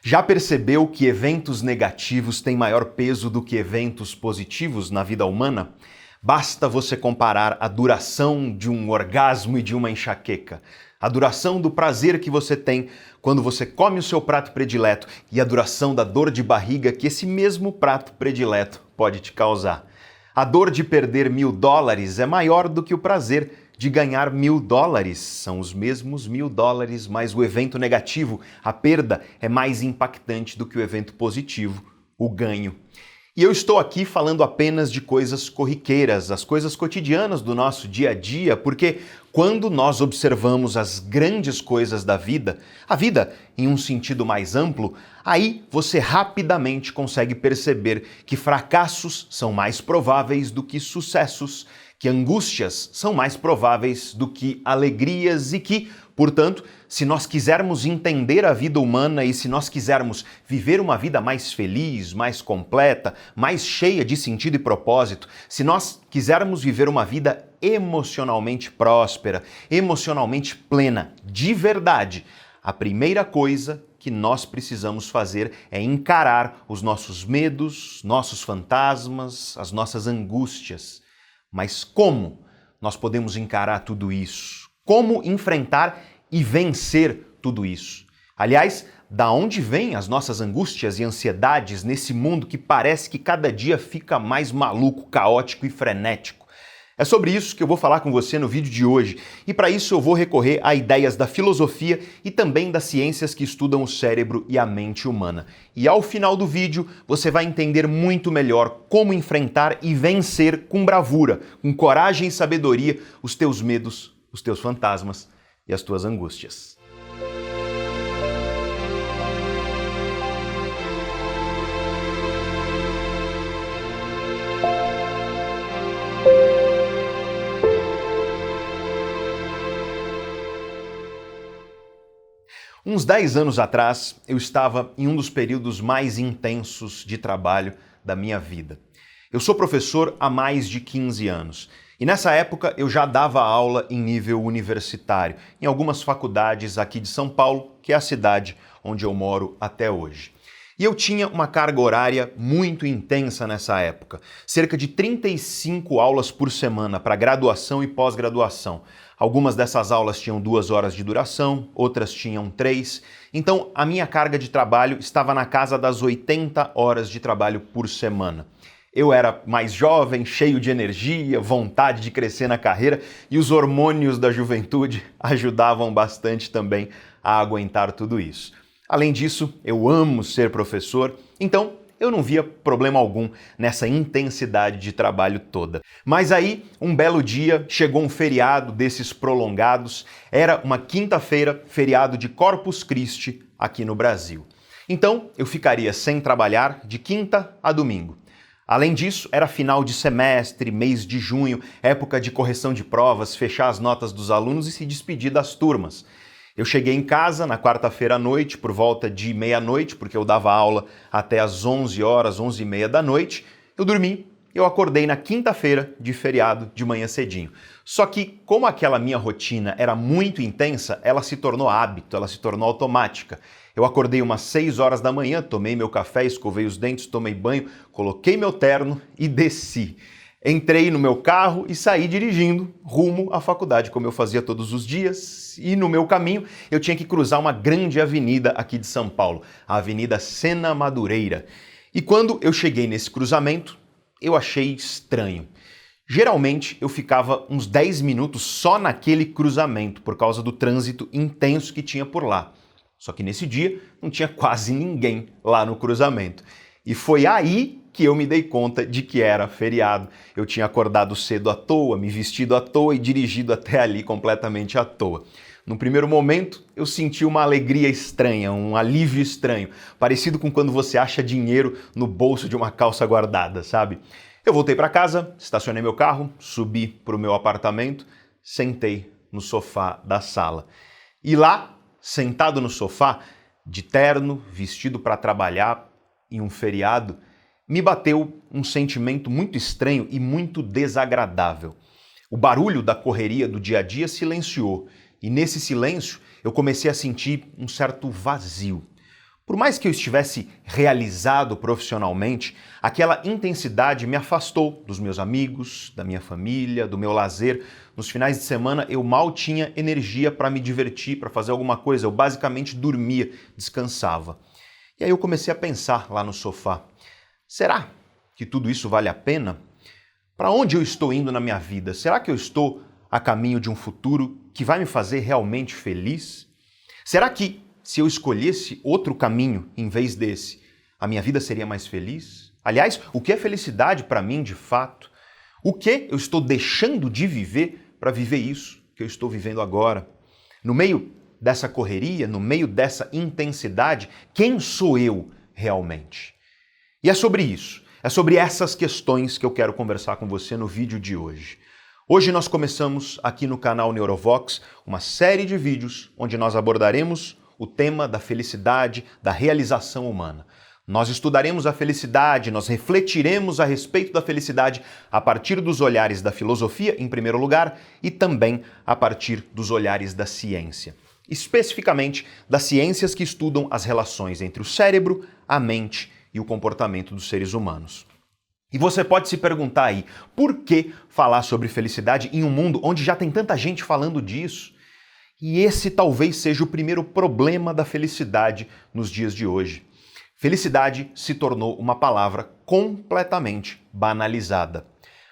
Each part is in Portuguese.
Já percebeu que eventos negativos têm maior peso do que eventos positivos na vida humana? Basta você comparar a duração de um orgasmo e de uma enxaqueca, a duração do prazer que você tem quando você come o seu prato predileto e a duração da dor de barriga que esse mesmo prato predileto pode te causar. A dor de perder $1.000 é maior do que o prazer de ganhar $1.000. São os mesmos $1.000, mas o evento negativo, a perda, é mais impactante do que o evento positivo, o ganho. E eu estou aqui falando apenas de coisas corriqueiras, as coisas cotidianas do nosso dia a dia, porque quando nós observamos as grandes coisas da vida, a vida em um sentido mais amplo, aí você rapidamente consegue perceber que fracassos são mais prováveis do que sucessos, que angústias são mais prováveis do que alegrias e que, portanto, se nós quisermos entender a vida humana e se nós quisermos viver uma vida mais feliz, mais completa, mais cheia de sentido e propósito, se nós quisermos viver uma vida emocionalmente próspera, emocionalmente plena, de verdade, a primeira coisa que nós precisamos fazer é encarar os nossos medos, nossos fantasmas, as nossas angústias. Mas como nós podemos encarar tudo isso? Como enfrentar e vencer tudo isso? Aliás, da onde vêm as nossas angústias e ansiedades nesse mundo que parece que cada dia fica mais maluco, caótico e frenético? É sobre isso que eu vou falar com você no vídeo de hoje, e para isso eu vou recorrer a ideias da filosofia e também das ciências que estudam o cérebro e a mente humana. E ao final do vídeo você vai entender muito melhor como enfrentar e vencer com bravura, com coragem e sabedoria os teus medos, os teus fantasmas e as tuas angústias. Uns 10 anos atrás, eu estava em um dos períodos mais intensos de trabalho da minha vida. Eu sou professor há mais de 15 anos e nessa época eu já dava aula em nível universitário, em algumas faculdades aqui de São Paulo, que é a cidade onde eu moro até hoje. E eu tinha uma carga horária muito intensa nessa época, cerca de 35 aulas por semana para graduação e pós-graduação. Algumas dessas aulas tinham 2 horas de duração, outras tinham 3. Então, a minha carga de trabalho estava na casa das 80 horas de trabalho por semana. Eu era mais jovem, cheio de energia, vontade de crescer na carreira e os hormônios da juventude ajudavam bastante também a aguentar tudo isso. Além disso, eu amo ser professor, então eu não via problema algum nessa intensidade de trabalho toda. Mas aí, um belo dia, chegou um feriado desses prolongados, era uma quinta-feira, feriado de Corpus Christi aqui no Brasil. Então, eu ficaria sem trabalhar de quinta a domingo. Além disso, era final de semestre, mês de junho, época de correção de provas, fechar as notas dos alunos e se despedir das turmas. Eu cheguei em casa na quarta-feira à noite, por volta de meia-noite, porque eu dava aula até às 11 horas, 11h30 da noite. Eu dormi, eu acordei na quinta-feira de feriado de manhã cedinho. Só que, como aquela minha rotina era muito intensa, ela se tornou hábito, ela se tornou automática. Eu acordei umas 6 horas da manhã, tomei meu café, escovei os dentes, tomei banho, coloquei meu terno e desci. Entrei no meu carro e saí dirigindo rumo à faculdade, como eu fazia todos os dias. E no meu caminho eu tinha que cruzar uma grande avenida aqui de São Paulo, a Avenida Sena Madureira. E quando eu cheguei nesse cruzamento, eu achei estranho. Geralmente eu ficava uns 10 minutos só naquele cruzamento, por causa do trânsito intenso que tinha por lá. Só que nesse dia não tinha quase ninguém lá no cruzamento. E foi aí que eu me dei conta de que era feriado. Eu tinha acordado cedo à toa, me vestido à toa e dirigido até ali completamente à toa. No primeiro momento, eu senti uma alegria estranha, um alívio estranho, parecido com quando você acha dinheiro no bolso de uma calça guardada, sabe? Eu voltei para casa, estacionei meu carro, subi para o meu apartamento, sentei no sofá da sala. E lá, sentado no sofá, de terno, vestido para trabalhar em um feriado, me bateu um sentimento muito estranho e muito desagradável. O barulho da correria do dia a dia silenciou, e nesse silêncio eu comecei a sentir um certo vazio. Por mais que eu estivesse realizado profissionalmente, aquela intensidade me afastou dos meus amigos, da minha família, do meu lazer. Nos finais de semana eu mal tinha energia para me divertir, para fazer alguma coisa. Eu basicamente dormia, descansava. E aí eu comecei a pensar lá no sofá: será que tudo isso vale a pena? Para onde eu estou indo na minha vida? Será que eu estou a caminho de um futuro que vai me fazer realmente feliz? Será que, se eu escolhesse outro caminho em vez desse, a minha vida seria mais feliz? Aliás, o que é felicidade para mim de fato? O que eu estou deixando de viver para viver isso que eu estou vivendo agora? No meio dessa correria, no meio dessa intensidade, quem sou eu realmente? E é sobre isso, é sobre essas questões que eu quero conversar com você no vídeo de hoje. Hoje nós começamos aqui no canal Neurovox uma série de vídeos onde nós abordaremos o tema da felicidade, da realização humana. Nós estudaremos a felicidade, nós refletiremos a respeito da felicidade a partir dos olhares da filosofia, em primeiro lugar, e também a partir dos olhares da ciência. Especificamente das ciências que estudam as relações entre o cérebro, a mente e o comportamento dos seres humanos. E você pode se perguntar aí, por que falar sobre felicidade em um mundo onde já tem tanta gente falando disso? E esse talvez seja o primeiro problema da felicidade nos dias de hoje. Felicidade se tornou uma palavra completamente banalizada.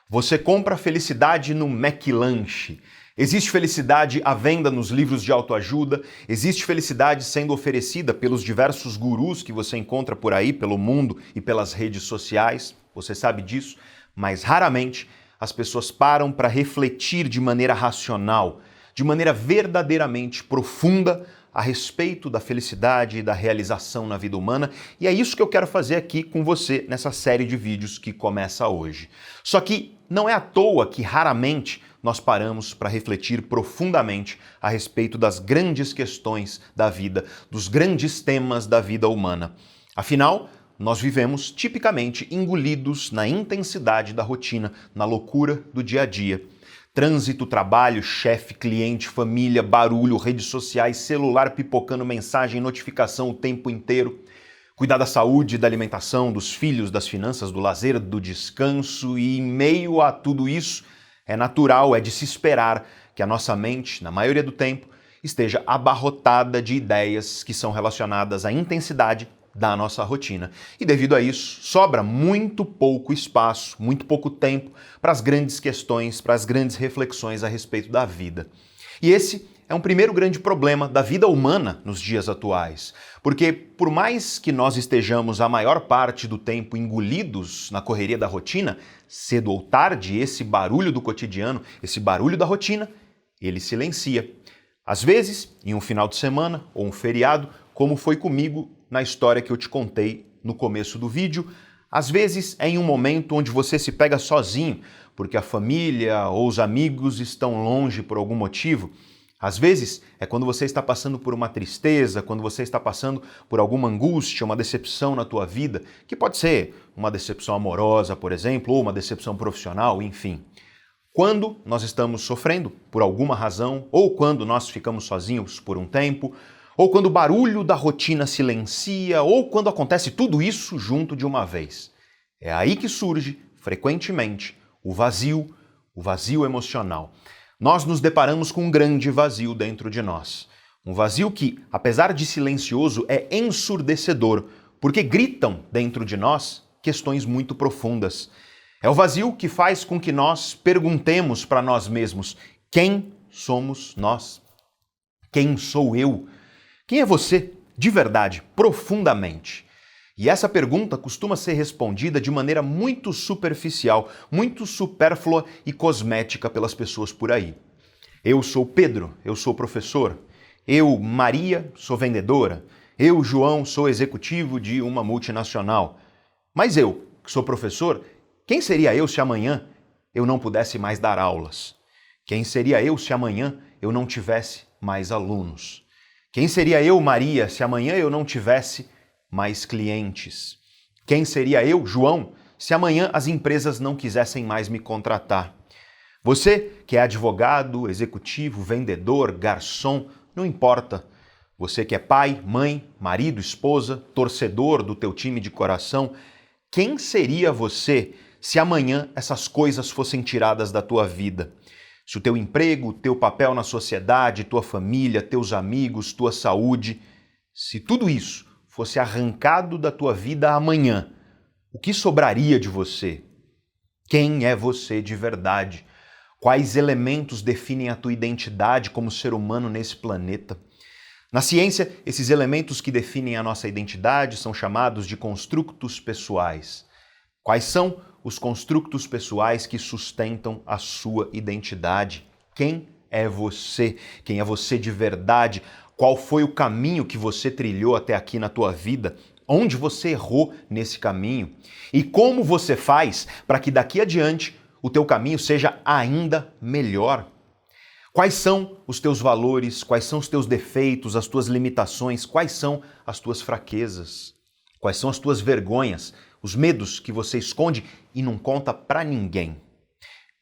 Você compra felicidade no McLanche. Existe felicidade à venda nos livros de autoajuda, existe felicidade sendo oferecida pelos diversos gurus que você encontra por aí, pelo mundo e pelas redes sociais. Você sabe disso, mas raramente as pessoas param para refletir de maneira racional, de maneira verdadeiramente profunda a respeito da felicidade e da realização na vida humana, e é isso que eu quero fazer aqui com você nessa série de vídeos que começa hoje. Só que não é à toa que raramente nós paramos para refletir profundamente a respeito das grandes questões da vida, dos grandes temas da vida humana. Afinal, nós vivemos tipicamente engolidos na intensidade da rotina, na loucura do dia a dia. Trânsito, trabalho, chefe, cliente, família, barulho, redes sociais, celular pipocando mensagem, notificação o tempo inteiro. Cuidar da saúde, da alimentação, dos filhos, das finanças, do lazer, do descanso, e em meio a tudo isso, é natural, é de se esperar que a nossa mente, na maioria do tempo, esteja abarrotada de ideias que são relacionadas à intensidade da nossa rotina. E devido a isso, sobra muito pouco espaço, muito pouco tempo para as grandes questões, para as grandes reflexões a respeito da vida. E esse é um primeiro grande problema da vida humana nos dias atuais. Porque por mais que nós estejamos a maior parte do tempo engolidos na correria da rotina, cedo ou tarde esse barulho do cotidiano, esse barulho da rotina, ele silencia. Às vezes, em um final de semana ou um feriado, como foi comigo na história que eu te contei no começo do vídeo, às vezes é em um momento onde você se pega sozinho, porque a família ou os amigos estão longe por algum motivo. Às vezes é quando você está passando por uma tristeza, quando você está passando por alguma angústia, uma decepção na tua vida, que pode ser uma decepção amorosa, por exemplo, ou uma decepção profissional, enfim. Quando nós estamos sofrendo por alguma razão, ou quando nós ficamos sozinhos por um tempo, ou quando o barulho da rotina silencia, ou quando acontece tudo isso junto de uma vez. É aí que surge, frequentemente, o vazio emocional. Nós nos deparamos com um grande vazio dentro de nós. Um vazio que, apesar de silencioso, é ensurdecedor, porque gritam dentro de nós questões muito profundas. É o vazio que faz com que nós perguntemos para nós mesmos: quem somos nós? Quem sou eu? Quem é você, de verdade, profundamente? E essa pergunta costuma ser respondida de maneira muito superficial, muito supérflua e cosmética pelas pessoas por aí. Eu sou Pedro, eu sou professor. Eu, Maria, sou vendedora. Eu, João, sou executivo de uma multinacional. Mas eu, que sou professor, quem seria eu se amanhã eu não pudesse mais dar aulas? Quem seria eu se amanhã eu não tivesse mais alunos? Quem seria eu, Maria, se amanhã eu não tivesse mais clientes? Quem seria eu, João, se amanhã as empresas não quisessem mais me contratar? Você que é advogado, executivo, vendedor, garçom, não importa. Você que é pai, mãe, marido, esposa, torcedor do teu time de coração, quem seria você se amanhã essas coisas fossem tiradas da tua vida? Se o teu emprego, teu papel na sociedade, tua família, teus amigos, tua saúde, se tudo isso fosse arrancado da tua vida amanhã, o que sobraria de você? Quem é você de verdade? Quais elementos definem a tua identidade como ser humano nesse planeta? Na ciência, esses elementos que definem a nossa identidade são chamados de construtos pessoais. Quais são os construtos pessoais que sustentam a sua identidade? Quem é você? Quem é você de verdade? Qual foi o caminho que você trilhou até aqui na tua vida? Onde você errou nesse caminho? E como você faz para que daqui adiante o teu caminho seja ainda melhor? Quais são os teus valores? Quais são os teus defeitos, as tuas limitações? Quais são as tuas fraquezas? Quais são as tuas vergonhas, os medos que você esconde e não conta pra ninguém?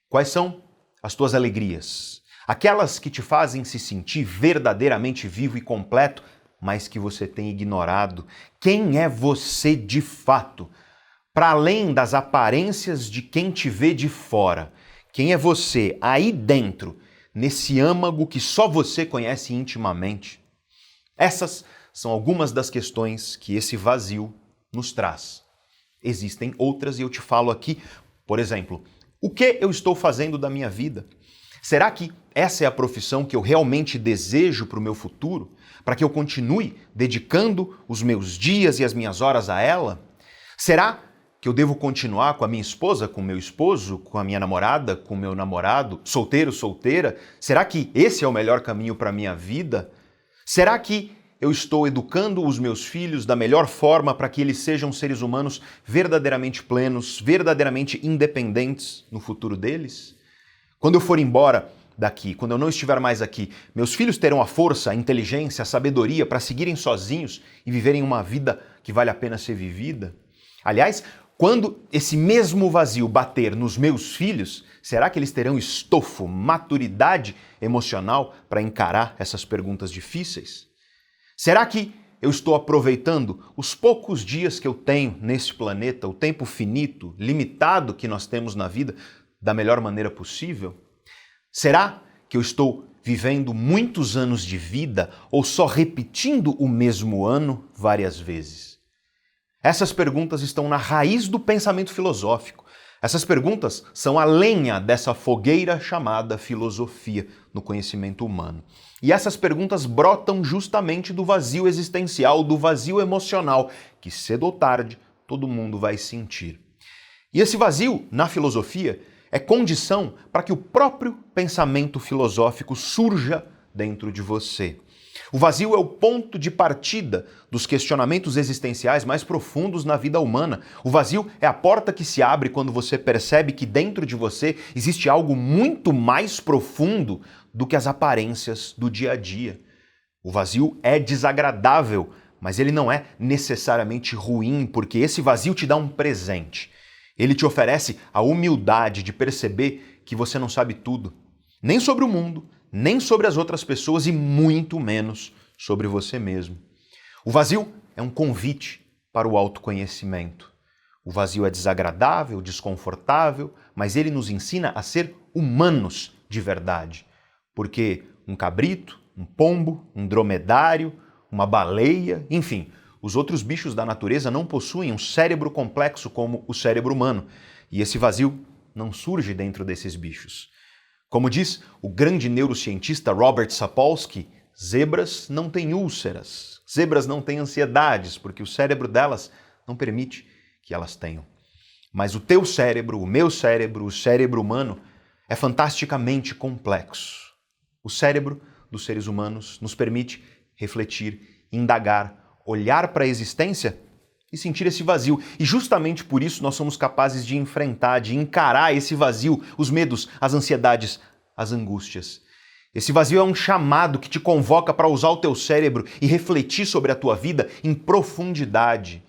Quais são as tuas alegrias? Aquelas que te fazem se sentir verdadeiramente vivo e completo, mas que você tem ignorado. Quem é você de fato? Para além das aparências de quem te vê de fora, quem é você aí dentro, nesse âmago que só você conhece intimamente? Essas são algumas das questões que esse vazio nos traz. Existem outras e eu te falo aqui, por exemplo, o que eu estou fazendo da minha vida? Será que essa é a profissão que eu realmente desejo para o meu futuro? Para que eu continue dedicando os meus dias e as minhas horas a ela? Será que eu devo continuar com a minha esposa, com o meu esposo, com a minha namorada, com o meu namorado, solteiro, solteira? Será que esse é o melhor caminho para a minha vida? Será que eu estou educando os meus filhos da melhor forma para que eles sejam seres humanos verdadeiramente plenos, verdadeiramente independentes no futuro deles? Quando eu for embora daqui, quando eu não estiver mais aqui, meus filhos terão a força, a inteligência, a sabedoria para seguirem sozinhos e viverem uma vida que vale a pena ser vivida? Aliás, quando esse mesmo vazio bater nos meus filhos, será que eles terão estofo, maturidade emocional para encarar essas perguntas difíceis? Será que eu estou aproveitando os poucos dias que eu tenho nesse planeta, o tempo finito, limitado que nós temos na vida, da melhor maneira possível? Será que eu estou vivendo muitos anos de vida ou só repetindo o mesmo ano várias vezes? Essas perguntas estão na raiz do pensamento filosófico. Essas perguntas são a lenha dessa fogueira chamada filosofia no conhecimento humano. E essas perguntas brotam justamente do vazio existencial, do vazio emocional, que cedo ou tarde todo mundo vai sentir. E esse vazio, na filosofia, é condição para que o próprio pensamento filosófico surja dentro de você. O vazio é o ponto de partida dos questionamentos existenciais mais profundos na vida humana. O vazio é a porta que se abre quando você percebe que dentro de você existe algo muito mais profundo do que as aparências do dia a dia. O vazio é desagradável, mas ele não é necessariamente ruim, porque esse vazio te dá um presente. Ele te oferece a humildade de perceber que você não sabe tudo, nem sobre o mundo, nem sobre as outras pessoas e muito menos sobre você mesmo. O vazio é um convite para o autoconhecimento. O vazio é desagradável, desconfortável, mas ele nos ensina a ser humanos de verdade. Porque um cabrito, um pombo, um dromedário, uma baleia, enfim, os outros bichos da natureza não possuem um cérebro complexo como o cérebro humano. E esse vazio não surge dentro desses bichos. Como diz o grande neurocientista Robert Sapolsky, zebras não têm úlceras, zebras não têm ansiedades, porque o cérebro delas não permite que elas tenham. Mas o teu cérebro, o meu cérebro, o cérebro humano é fantasticamente complexo. O cérebro dos seres humanos nos permite refletir, indagar, olhar para a existência e sentir esse vazio. E justamente por isso nós somos capazes de enfrentar, de encarar esse vazio, os medos, as ansiedades, as angústias. Esse vazio é um chamado que te convoca para usar o teu cérebro e refletir sobre a tua vida em profundidade.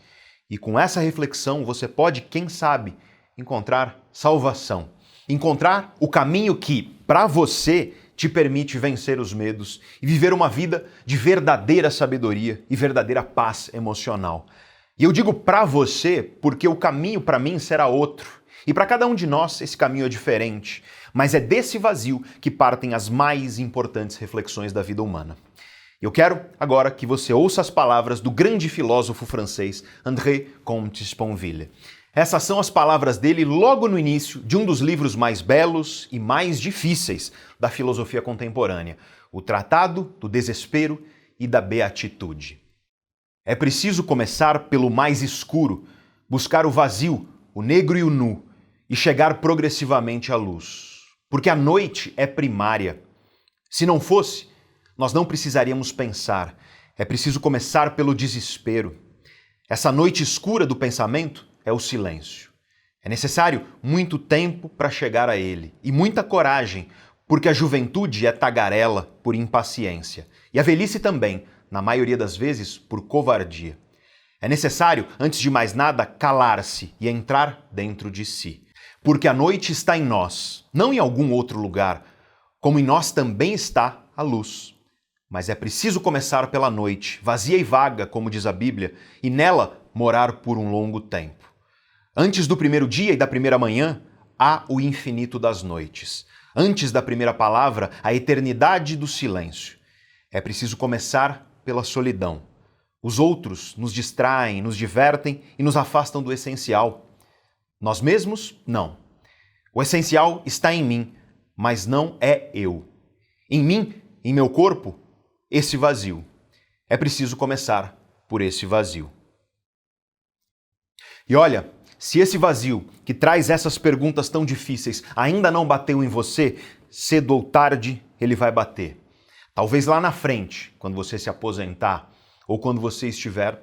E com essa reflexão você pode, quem sabe, encontrar salvação. Encontrar o caminho que, para você, te permite vencer os medos e viver uma vida de verdadeira sabedoria e verdadeira paz emocional. E eu digo para você porque o caminho para mim será outro. E para cada um de nós esse caminho é diferente, mas é desse vazio que partem as mais importantes reflexões da vida humana. Eu quero agora que você ouça as palavras do grande filósofo francês André Comte-Sponville. Essas são as palavras dele logo no início de um dos livros mais belos e mais difíceis da filosofia contemporânea, o Tratado do Desespero e da Beatitude. É preciso começar pelo mais escuro, buscar o vazio, o negro e o nu, e chegar progressivamente à luz. Porque a noite é primária. Se não fosse, nós não precisaríamos pensar. É preciso começar pelo desespero. Essa noite escura do pensamento é o silêncio. É necessário muito tempo para chegar a ele e muita coragem, porque a juventude é tagarela por impaciência e a velhice também, na maioria das vezes, por covardia. É necessário, antes de mais nada, calar-se e entrar dentro de si, porque a noite está em nós, não em algum outro lugar, como em nós também está a luz. Mas é preciso começar pela noite, vazia e vaga, como diz a Bíblia, e nela morar por um longo tempo. Antes do primeiro dia e da primeira manhã, há o infinito das noites. Antes da primeira palavra, a eternidade do silêncio. É preciso começar pela solidão. Os outros nos distraem, nos divertem e nos afastam do essencial. Nós mesmos, não. O essencial está em mim, mas não é eu. Em mim, em meu corpo, esse vazio. É preciso começar por esse vazio. E olha, se esse vazio que traz essas perguntas tão difíceis ainda não bateu em você, cedo ou tarde ele vai bater. Talvez lá na frente, quando você se aposentar, ou quando você estiver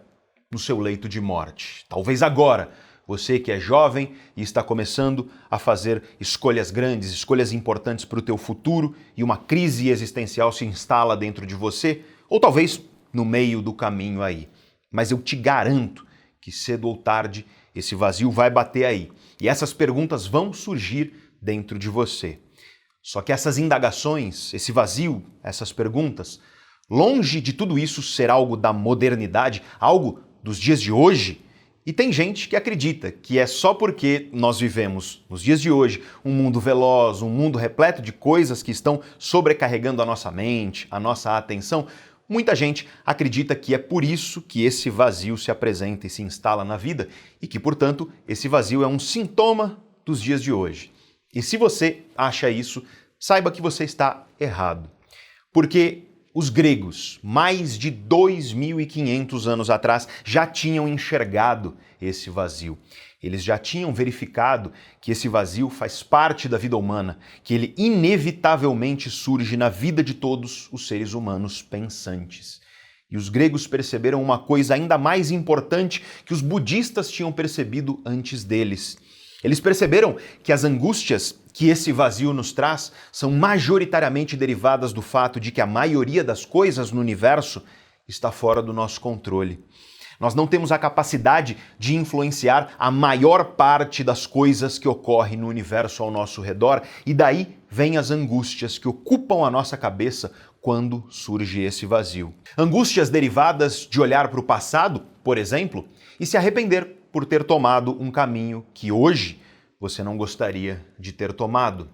no seu leito de morte. Talvez agora, você que é jovem e está começando a fazer escolhas grandes, escolhas importantes para o teu futuro e uma crise existencial se instala dentro de você, ou talvez no meio do caminho aí. Mas eu te garanto que cedo ou tarde esse vazio vai bater aí. E essas perguntas vão surgir dentro de você. Só que essas indagações, esse vazio, essas perguntas, longe de tudo isso ser algo da modernidade, algo dos dias de hoje, e tem gente que acredita que é só porque nós vivemos, nos dias de hoje, um mundo veloz, um mundo repleto de coisas que estão sobrecarregando a nossa mente, a nossa atenção. Muita gente acredita que é por isso que esse vazio se apresenta e se instala na vida e que, portanto, esse vazio é um sintoma dos dias de hoje. E se você acha isso, saiba que você está errado. Porque os gregos, mais de 2.500 anos atrás, já tinham enxergado esse vazio. Eles já tinham verificado que esse vazio faz parte da vida humana, que ele inevitavelmente surge na vida de todos os seres humanos pensantes. E os gregos perceberam uma coisa ainda mais importante que os budistas tinham percebido antes deles. Eles perceberam que as angústias que esse vazio nos traz são majoritariamente derivadas do fato de que a maioria das coisas no universo está fora do nosso controle. Nós não temos a capacidade de influenciar a maior parte das coisas que ocorrem no universo ao nosso redor, e daí vêm as angústias que ocupam a nossa cabeça quando surge esse vazio. Angústias derivadas de olhar para o passado, por exemplo, e se arrepender por ter tomado um caminho que hoje você não gostaria de ter tomado.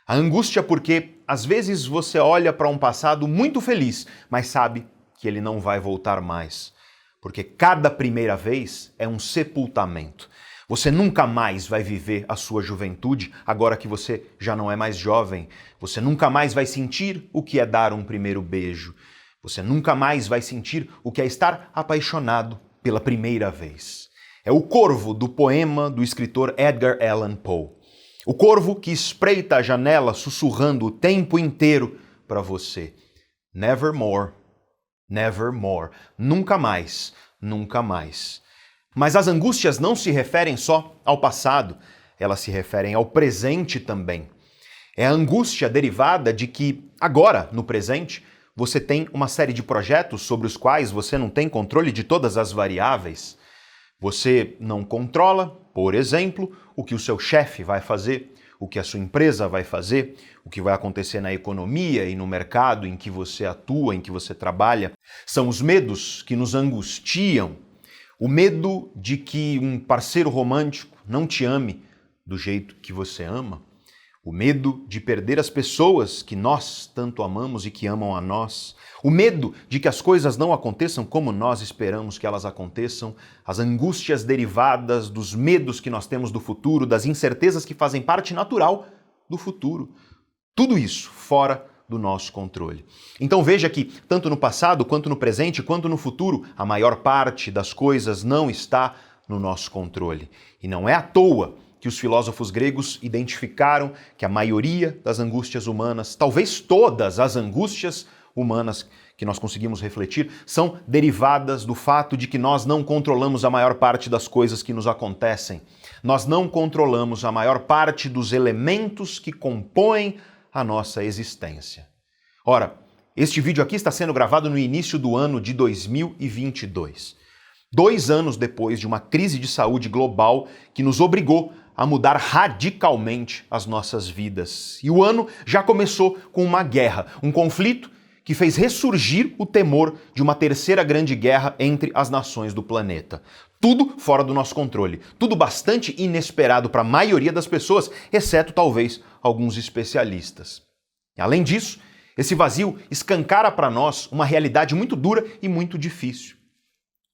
A angústia porque, às vezes, você olha para um passado muito feliz, mas sabe que ele não vai voltar mais. Porque cada primeira vez é um sepultamento. Você nunca mais vai viver a sua juventude agora que você já não é mais jovem. Você nunca mais vai sentir o que é dar um primeiro beijo. Você nunca mais vai sentir o que é estar apaixonado pela primeira vez. É o corvo do poema do escritor Edgar Allan Poe. O corvo que espreita a janela sussurrando o tempo inteiro para você. Nevermore. Nevermore. Nunca mais, nunca mais. Mas as angústias não se referem só ao passado, elas se referem ao presente também. É a angústia derivada de que, agora, no presente, você tem uma série de projetos sobre os quais você não tem controle de todas as variáveis. Você não controla, por exemplo, o que o seu chefe vai fazer, o que a sua empresa vai fazer, o que vai acontecer na economia e no mercado em que você atua, em que você trabalha. São os medos que nos angustiam. O medo de que um parceiro romântico não te ame do jeito que você ama. O medo de perder as pessoas que nós tanto amamos e que amam a nós. O medo de que as coisas não aconteçam como nós esperamos que elas aconteçam. As angústias derivadas dos medos que nós temos do futuro, das incertezas que fazem parte natural do futuro. Tudo isso fora do nosso controle. Então veja que, tanto no passado, quanto no presente, quanto no futuro, a maior parte das coisas não está no nosso controle. E não é à toa que os filósofos gregos identificaram que a maioria das angústias humanas, talvez todas as angústias humanas que nós conseguimos refletir, são derivadas do fato de que nós não controlamos a maior parte das coisas que nos acontecem. Nós não controlamos a maior parte dos elementos que compõem a nossa existência. Ora, este vídeo aqui está sendo gravado no início do ano de 2022. 2 anos depois de uma crise de saúde global que nos obrigou a mudar radicalmente as nossas vidas. E o ano já começou com uma guerra, um conflito que fez ressurgir o temor de uma terceira grande guerra entre as nações do planeta. Tudo fora do nosso controle, tudo bastante inesperado para a maioria das pessoas, exceto talvez alguns especialistas. E, além disso, esse vazio escancara para nós uma realidade muito dura e muito difícil.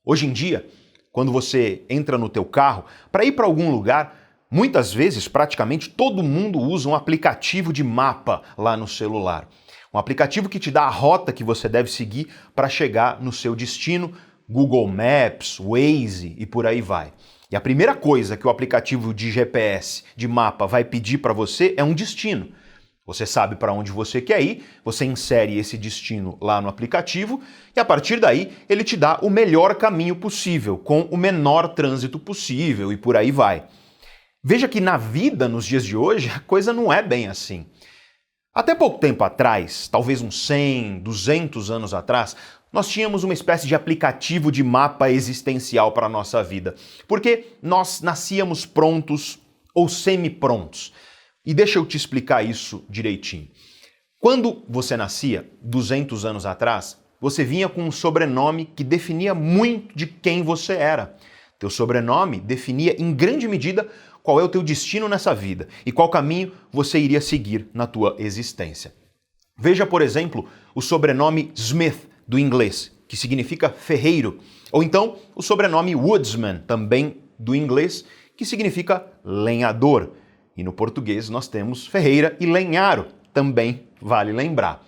Hoje em dia, quando você entra no teu carro para ir para algum lugar, muitas vezes, praticamente todo mundo usa um aplicativo de mapa lá no celular. Um aplicativo que te dá a rota que você deve seguir para chegar no seu destino, Google Maps, Waze e por aí vai. E a primeira coisa que o aplicativo de GPS, de mapa, vai pedir para você é um destino. Você sabe para onde você quer ir, você insere esse destino lá no aplicativo e a partir daí ele te dá o melhor caminho possível, com o menor trânsito possível e por aí vai. Veja que na vida, nos dias de hoje, a coisa não é bem assim. Até pouco tempo atrás, talvez uns 100, 200 anos atrás, nós tínhamos uma espécie de aplicativo de mapa existencial para a nossa vida, porque nós nascíamos prontos ou semi-prontos. E deixa eu te explicar isso direitinho. Quando você nascia, 200 anos atrás, você vinha com um sobrenome que definia muito de quem você era. Teu sobrenome definia em grande medida qual é o teu destino nessa vida e qual caminho você iria seguir na tua existência. Veja, por exemplo, o sobrenome Smith, do inglês, que significa ferreiro, ou então o sobrenome Woodsman, também do inglês, que significa lenhador. E no português nós temos Ferreira e Lenharo, também vale lembrar.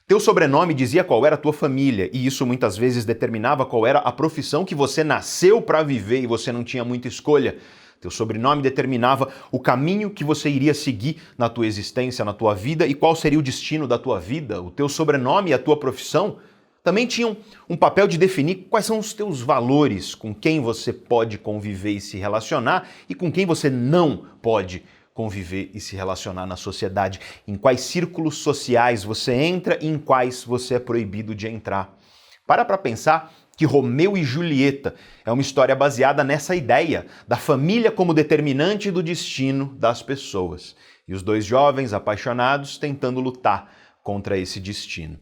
Teu sobrenome dizia qual era a tua família, e isso muitas vezes determinava qual era a profissão que você nasceu para viver e você não tinha muita escolha. Teu sobrenome determinava o caminho que você iria seguir na tua existência, na tua vida, e qual seria o destino da tua vida. O teu sobrenome e a tua profissão também tinham um papel de definir quais são os teus valores, com quem você pode conviver e se relacionar e com quem você não pode conviver e se relacionar na sociedade, em quais círculos sociais você entra e em quais você é proibido de entrar. Para pensar que Romeu e Julieta é uma história baseada nessa ideia da família como determinante do destino das pessoas. E os dois jovens apaixonados tentando lutar contra esse destino.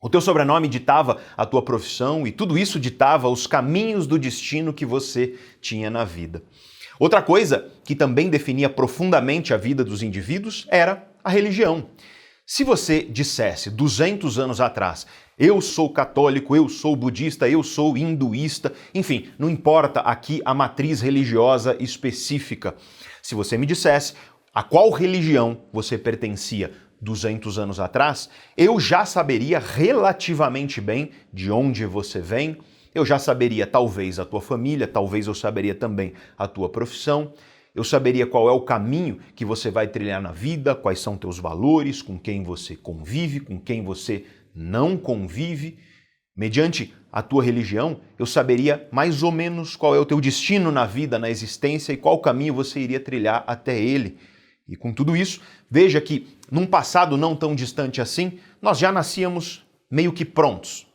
O teu sobrenome ditava a tua profissão e tudo isso ditava os caminhos do destino que você tinha na vida. Outra coisa que também definia profundamente a vida dos indivíduos era a religião. Se você dissesse 200 anos atrás, eu sou católico, eu sou budista, eu sou hinduísta, enfim, não importa aqui a matriz religiosa específica. Se você me dissesse a qual religião você pertencia 200 anos atrás, eu já saberia relativamente bem de onde você vem, eu já saberia talvez a tua família, talvez eu saberia também a tua profissão, eu saberia qual é o caminho que você vai trilhar na vida, quais são teus valores, com quem você convive, com quem você não convive. Mediante a tua religião, eu saberia mais ou menos qual é o teu destino na vida, na existência e qual caminho você iria trilhar até ele. E com tudo isso, veja que num passado não tão distante assim, nós já nascíamos meio que prontos.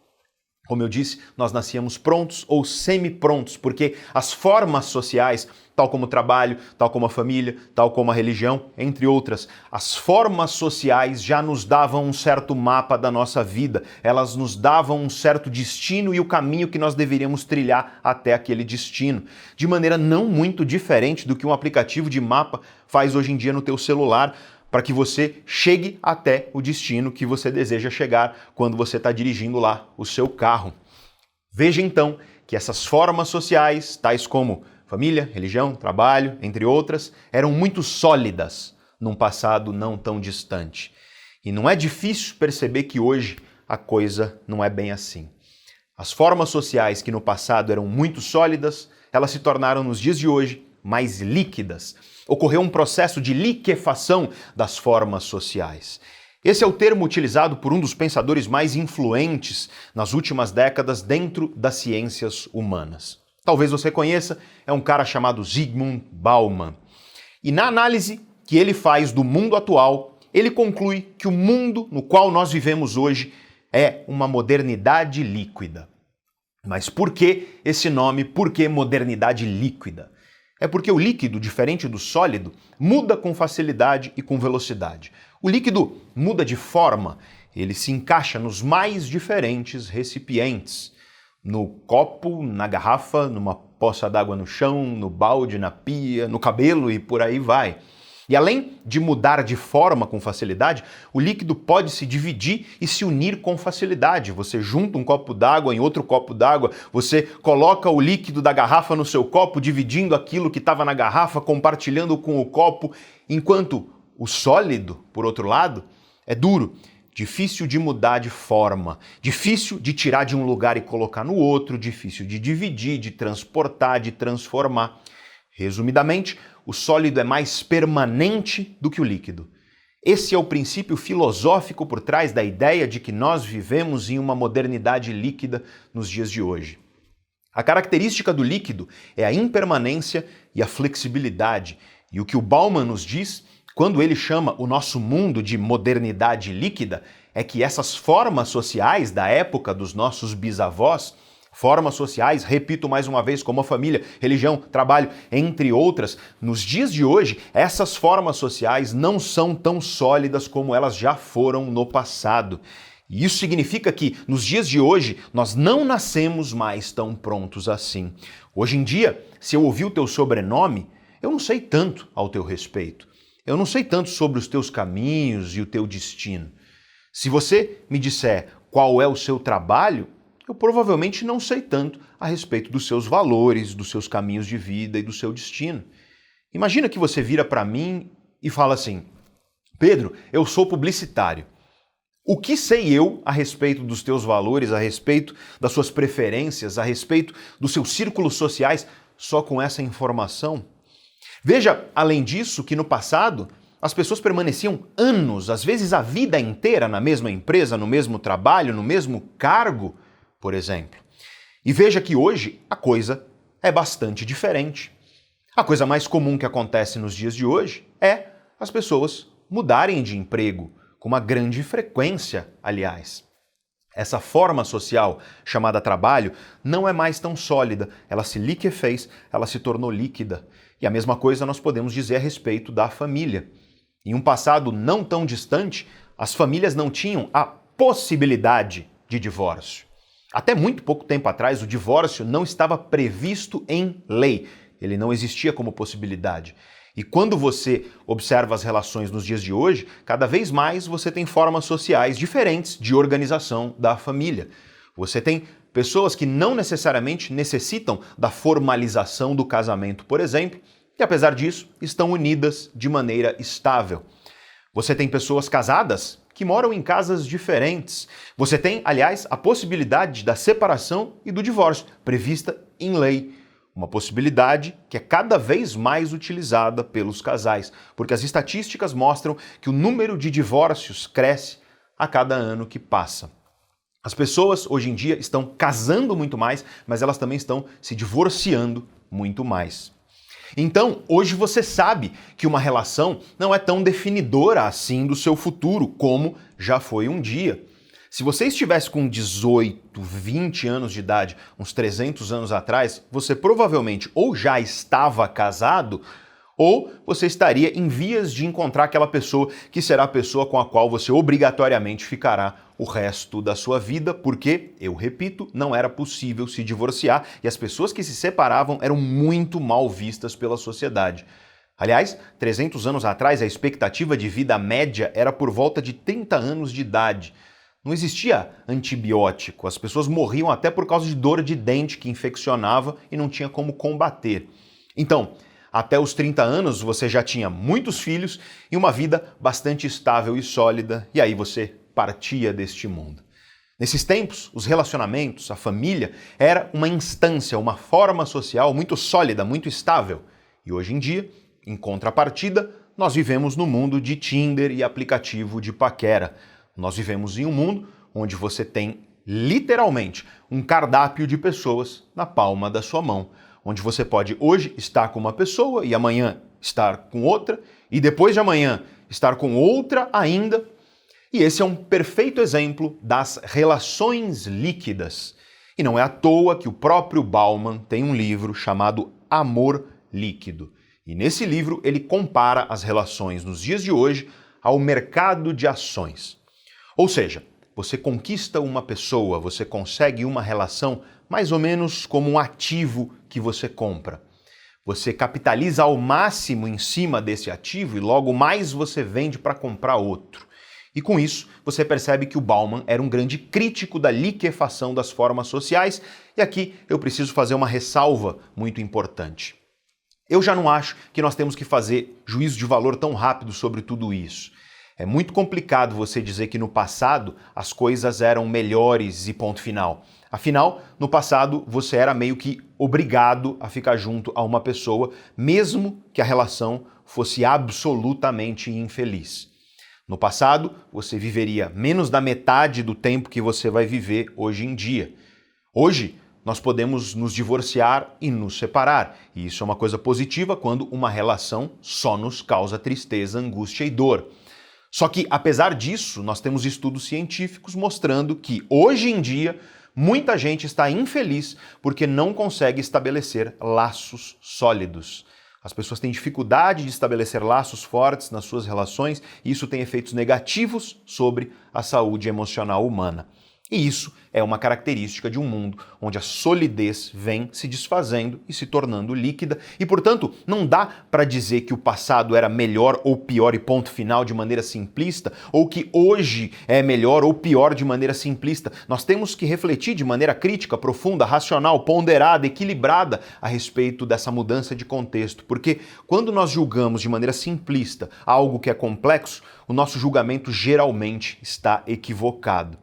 Como eu disse, nós nascíamos prontos ou semi-prontos, porque as formas sociais, tal como o trabalho, tal como a família, tal como a religião, entre outras, as formas sociais já nos davam um certo mapa da nossa vida, elas nos davam um certo destino e o caminho que nós deveríamos trilhar até aquele destino, de maneira não muito diferente do que um aplicativo de mapa faz hoje em dia no teu celular, para que você chegue até o destino que você deseja chegar quando você está dirigindo lá o seu carro. Veja então que essas formas sociais, tais como família, religião, trabalho, entre outras, eram muito sólidas num passado não tão distante. E não é difícil perceber que hoje a coisa não é bem assim. As formas sociais que no passado eram muito sólidas, elas se tornaram nos dias de hoje mais líquidas. Ocorreu um processo de liquefação das formas sociais. Esse é o termo utilizado por um dos pensadores mais influentes nas últimas décadas dentro das ciências humanas. Talvez você conheça, é um cara chamado Zygmunt Bauman. E na análise que ele faz do mundo atual, ele conclui que o mundo no qual nós vivemos hoje é uma modernidade líquida. Mas por que esse nome? Por que modernidade líquida? É porque o líquido, diferente do sólido, muda com facilidade e com velocidade. O líquido muda de forma, ele se encaixa nos mais diferentes recipientes. No copo, na garrafa, numa poça d'água no chão, no balde, na pia, no cabelo e por aí vai. E além de mudar de forma com facilidade, o líquido pode se dividir e se unir com facilidade. Você junta um copo d'água em outro copo d'água, você coloca o líquido da garrafa no seu copo, dividindo aquilo que estava na garrafa, compartilhando com o copo, enquanto o sólido, por outro lado, é duro, difícil de mudar de forma, difícil de tirar de um lugar e colocar no outro, difícil de dividir, de transportar, de transformar. Resumidamente, o sólido é mais permanente do que o líquido. Esse é o princípio filosófico por trás da ideia de que nós vivemos em uma modernidade líquida nos dias de hoje. A característica do líquido é a impermanência e a flexibilidade. E o que o Bauman nos diz, quando ele chama o nosso mundo de modernidade líquida, é que essas formas sociais da época dos nossos bisavós, formas sociais, repito mais uma vez, como a família, religião, trabalho, entre outras, nos dias de hoje, essas formas sociais não são tão sólidas como elas já foram no passado. E isso significa que, nos dias de hoje, nós não nascemos mais tão prontos assim. Hoje em dia, se eu ouvir o teu sobrenome, eu não sei tanto ao teu respeito. Eu não sei tanto sobre os teus caminhos e o teu destino. Se você me disser qual é o seu trabalho, eu provavelmente não sei tanto a respeito dos seus valores, dos seus caminhos de vida e do seu destino. Imagina que você vira para mim e fala assim: Pedro, eu sou publicitário. O que sei eu a respeito dos teus valores, a respeito das suas preferências, a respeito dos seus círculos sociais, só com essa informação? Veja, além disso, que no passado as pessoas permaneciam anos, às vezes a vida inteira na mesma empresa, no mesmo trabalho, no mesmo cargo, por exemplo. E veja que hoje a coisa é bastante diferente. A coisa mais comum que acontece nos dias de hoje é as pessoas mudarem de emprego, com uma grande frequência, aliás. Essa forma social chamada trabalho não é mais tão sólida, ela se liquefez, ela se tornou líquida. E a mesma coisa nós podemos dizer a respeito da família. Em um passado não tão distante, as famílias não tinham a possibilidade de divórcio. Até muito pouco tempo atrás, o divórcio não estava previsto em lei. Ele não existia como possibilidade. E quando você observa as relações nos dias de hoje, cada vez mais você tem formas sociais diferentes de organização da família. Você tem pessoas que não necessariamente necessitam da formalização do casamento, por exemplo, e apesar disso, estão unidas de maneira estável. Você tem pessoas casadas que moram em casas diferentes. Você tem, aliás, a possibilidade da separação e do divórcio, prevista em lei. Uma possibilidade que é cada vez mais utilizada pelos casais, porque as estatísticas mostram que o número de divórcios cresce a cada ano que passa. As pessoas hoje em dia estão casando muito mais, mas elas também estão se divorciando muito mais. Então, hoje você sabe que uma relação não é tão definidora assim do seu futuro como já foi um dia. Se você estivesse com 18, 20 anos de idade, uns 300 anos atrás, você provavelmente ou já estava casado, ou você estaria em vias de encontrar aquela pessoa que será a pessoa com a qual você obrigatoriamente ficará o resto da sua vida, porque, eu repito, não era possível se divorciar e as pessoas que se separavam eram muito mal vistas pela sociedade. Aliás, 300 anos atrás, a expectativa de vida média era por volta de 30 anos de idade. Não existia antibiótico, as pessoas morriam até por causa de dor de dente que infeccionava e não tinha como combater. Então, até os 30 anos você já tinha muitos filhos e uma vida bastante estável e sólida, e aí você partia deste mundo. Nesses tempos, os relacionamentos, a família, era uma instância, uma forma social muito sólida, muito estável. E hoje em dia, em contrapartida, nós vivemos no mundo de Tinder e aplicativo de paquera. Nós vivemos em um mundo onde você tem, literalmente, um cardápio de pessoas na palma da sua mão, onde você pode hoje estar com uma pessoa e amanhã estar com outra, e depois de amanhã estar com outra ainda. E esse é um perfeito exemplo das relações líquidas. E não é à toa que o próprio Bauman tem um livro chamado Amor Líquido. E nesse livro ele compara as relações nos dias de hoje ao mercado de ações. Ou seja, você conquista uma pessoa, você consegue uma relação mais ou menos como um ativo que você compra. Você capitaliza ao máximo em cima desse ativo e logo mais você vende para comprar outro. E com isso, você percebe que o Bauman era um grande crítico da liquefação das formas sociais, e aqui eu preciso fazer uma ressalva muito importante. Eu já não acho que nós temos que fazer juízo de valor tão rápido sobre tudo isso. É muito complicado você dizer que no passado as coisas eram melhores e ponto final. Afinal, no passado você era meio que obrigado a ficar junto a uma pessoa, mesmo que a relação fosse absolutamente infeliz. No passado, você viveria menos da metade do tempo que você vai viver hoje em dia. Hoje, nós podemos nos divorciar e nos separar, e isso é uma coisa positiva quando uma relação só nos causa tristeza, angústia e dor. Só que, apesar disso, nós temos estudos científicos mostrando que, hoje em dia, muita gente está infeliz porque não consegue estabelecer laços sólidos. As pessoas têm dificuldade de estabelecer laços fortes nas suas relações e isso tem efeitos negativos sobre a saúde emocional humana. E isso é uma característica de um mundo onde a solidez vem se desfazendo e se tornando líquida e, portanto, não dá para dizer que o passado era melhor ou pior e ponto final de maneira simplista ou que hoje é melhor ou pior de maneira simplista. Nós temos que refletir de maneira crítica, profunda, racional, ponderada, equilibrada a respeito dessa mudança de contexto, porque quando nós julgamos de maneira simplista algo que é complexo, o nosso julgamento geralmente está equivocado.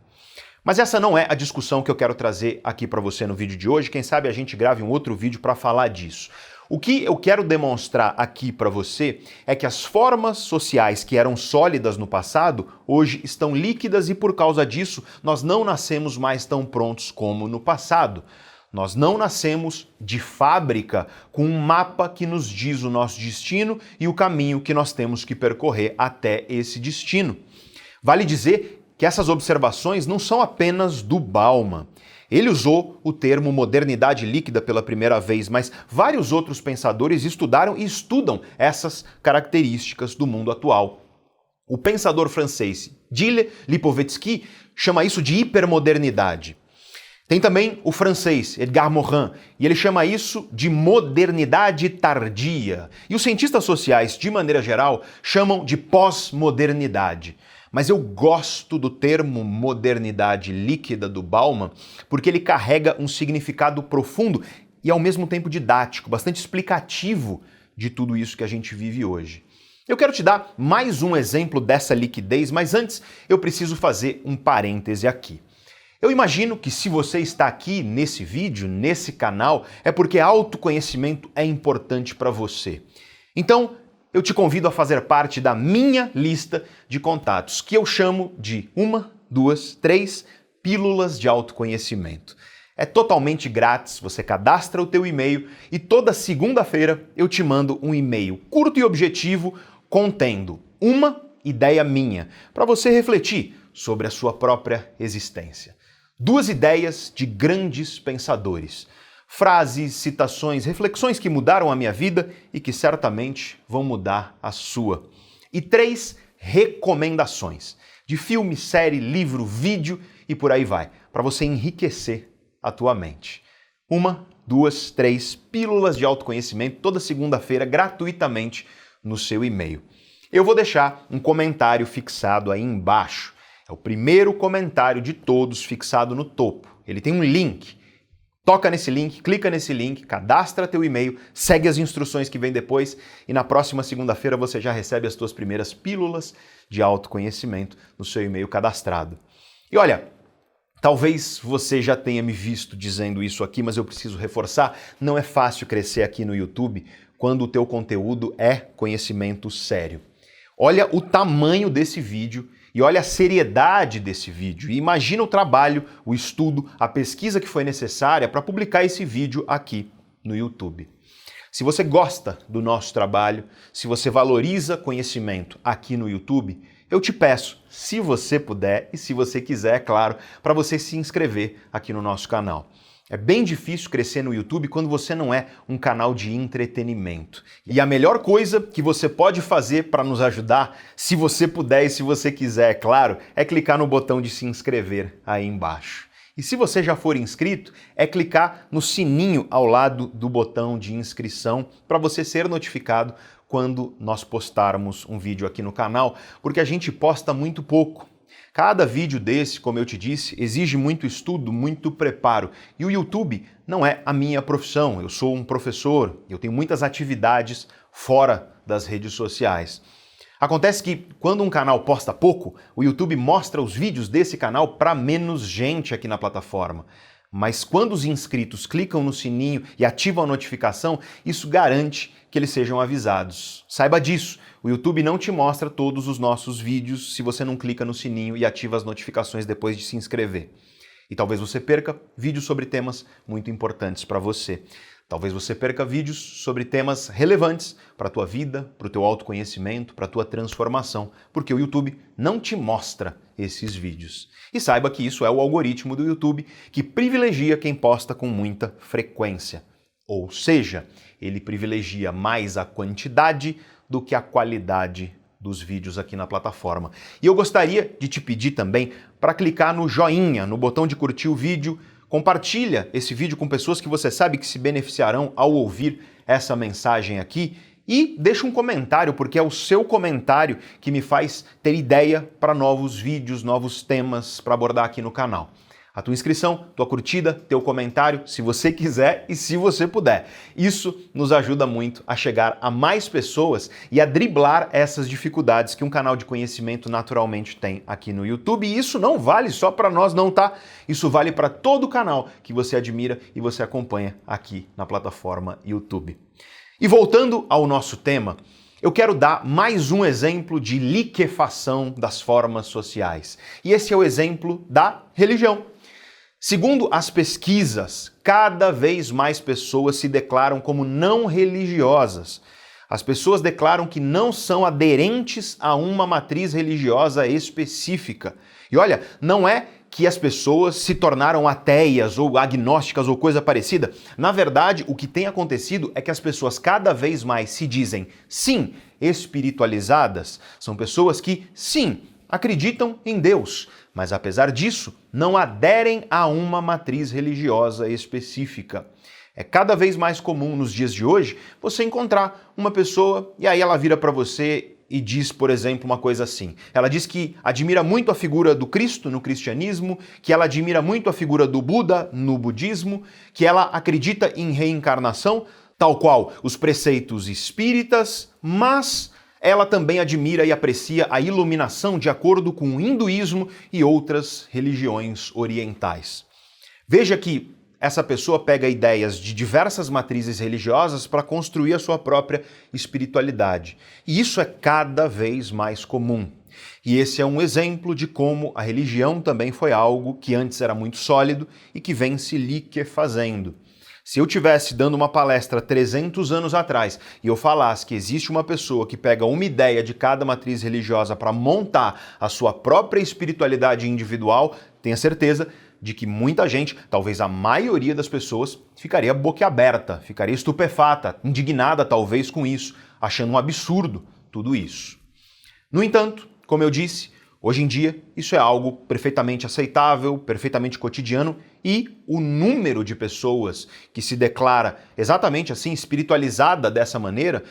Mas essa não é a discussão que eu quero trazer aqui para você no vídeo de hoje. Quem sabe a gente grave um outro vídeo para falar disso. O que eu quero demonstrar aqui para você é que as formas sociais que eram sólidas no passado, hoje estão líquidas e por causa disso nós não nascemos mais tão prontos como no passado. Nós não nascemos de fábrica com um mapa que nos diz o nosso destino e o caminho que nós temos que percorrer até esse destino. Vale dizer que essas observações não são apenas do Bauman. Ele usou o termo modernidade líquida pela primeira vez, mas vários outros pensadores estudaram e estudam essas características do mundo atual. O pensador francês Gilles Lipovetsky chama isso de hipermodernidade. Tem também o francês Edgar Morin, e ele chama isso de modernidade tardia. E os cientistas sociais, de maneira geral, chamam de pós-modernidade. Mas eu gosto do termo modernidade líquida do Bauman porque ele carrega um significado profundo e ao mesmo tempo didático, bastante explicativo de tudo isso que a gente vive hoje. Eu quero te dar mais um exemplo dessa liquidez, mas antes eu preciso fazer um parêntese aqui. Eu imagino que se você está aqui nesse vídeo, nesse canal, é porque autoconhecimento é importante para você. Então, eu te convido a fazer parte da minha lista de contatos, que eu chamo de 1, 2, 3 pílulas de autoconhecimento. É totalmente grátis, você cadastra o teu e-mail e toda segunda-feira eu te mando um e-mail curto e objetivo contendo uma ideia minha, para você refletir sobre a sua própria existência. 2 ideias de grandes pensadores. Frases, citações, reflexões que mudaram a minha vida e que certamente vão mudar a sua. E 3 recomendações de filme, série, livro, vídeo e por aí vai, para você enriquecer a tua mente. 1, 2, 3 pílulas de autoconhecimento toda segunda-feira gratuitamente no seu e-mail. Eu vou deixar um comentário fixado aí embaixo. É o primeiro comentário de todos fixado no topo. Ele tem um link. Toca nesse link, clica nesse link, cadastra teu e-mail, segue as instruções que vem depois e na próxima segunda-feira você já recebe as tuas primeiras pílulas de autoconhecimento no seu e-mail cadastrado. E olha, talvez você já tenha me visto dizendo isso aqui, mas eu preciso reforçar, não é fácil crescer aqui no YouTube quando o teu conteúdo é conhecimento sério. Olha o tamanho desse vídeo e olha a seriedade desse vídeo. E imagina o trabalho, o estudo, a pesquisa que foi necessária para publicar esse vídeo aqui no YouTube. Se você gosta do nosso trabalho, se você valoriza conhecimento aqui no YouTube, eu te peço, se você puder e se você quiser, é claro, para você se inscrever aqui no nosso canal. É bem difícil crescer no YouTube quando você não é um canal de entretenimento. E a melhor coisa que você pode fazer para nos ajudar, se você puder e se você quiser, é claro, é clicar no botão de se inscrever aí embaixo. E se você já for inscrito, é clicar no sininho ao lado do botão de inscrição para você ser notificado quando nós postarmos um vídeo aqui no canal, porque a gente posta muito pouco. Cada vídeo desse, como eu te disse, exige muito estudo, muito preparo. E o YouTube não é a minha profissão. Eu sou um professor, eu tenho muitas atividades fora das redes sociais. Acontece que quando um canal posta pouco, o YouTube mostra os vídeos desse canal para menos gente aqui na plataforma. Mas quando os inscritos clicam no sininho e ativam a notificação, isso garante que eles sejam avisados. Saiba disso, o YouTube não te mostra todos os nossos vídeos se você não clica no sininho e ativa as notificações depois de se inscrever. E talvez você perca vídeos sobre temas muito importantes para você. Talvez você perca vídeos sobre temas relevantes para a tua vida, para o teu autoconhecimento, para a tua transformação, porque o YouTube não te mostra esses vídeos. E saiba que isso é o algoritmo do YouTube que privilegia quem posta com muita frequência. Ou seja, ele privilegia mais a quantidade do que a qualidade dos vídeos aqui na plataforma. E eu gostaria de te pedir também para clicar no joinha, no botão de curtir o vídeo. Compartilha esse vídeo com pessoas que você sabe que se beneficiarão ao ouvir essa mensagem aqui e deixa um comentário, porque é o seu comentário que me faz ter ideia para novos vídeos, novos temas para abordar aqui no canal. A tua inscrição, tua curtida, teu comentário, se você quiser e se você puder. Isso nos ajuda muito a chegar a mais pessoas e a driblar essas dificuldades que um canal de conhecimento naturalmente tem aqui no YouTube. E isso não vale só para nós não, tá? Isso vale para todo o canal que você admira e você acompanha aqui na plataforma YouTube. E voltando ao nosso tema, eu quero dar mais um exemplo de liquefação das formas sociais. E esse é o exemplo da religião. Segundo as pesquisas, cada vez mais pessoas se declaram como não religiosas. As pessoas declaram que não são aderentes a uma matriz religiosa específica. E olha, não é que as pessoas se tornaram ateias ou agnósticas ou coisa parecida. Na verdade, o que tem acontecido é que as pessoas cada vez mais se dizem, sim, espiritualizadas. São pessoas que, sim, acreditam em Deus, mas apesar disso, não aderem a uma matriz religiosa específica. É cada vez mais comum nos dias de hoje você encontrar uma pessoa e aí ela vira para você e diz, por exemplo, uma coisa assim. Ela diz que admira muito a figura do Cristo no cristianismo, que ela admira muito a figura do Buda no budismo, que ela acredita em reencarnação, tal qual os preceitos espíritas, mas ela também admira e aprecia a iluminação de acordo com o hinduísmo e outras religiões orientais. Veja que essa pessoa pega ideias de diversas matrizes religiosas para construir a sua própria espiritualidade. E isso é cada vez mais comum. E esse é um exemplo de como a religião também foi algo que antes era muito sólido e que vem se liquefazendo. Se eu tivesse dando uma palestra 300 anos atrás e eu falasse que existe uma pessoa que pega uma ideia de cada matriz religiosa para montar a sua própria espiritualidade individual, tenha certeza de que muita gente, talvez a maioria das pessoas, ficaria boquiaberta, ficaria estupefata, indignada talvez com isso, achando um absurdo tudo isso. No entanto, como eu disse, hoje em dia isso é algo perfeitamente aceitável, perfeitamente cotidiano e o número de pessoas que se declara exatamente assim, espiritualizada dessa maneira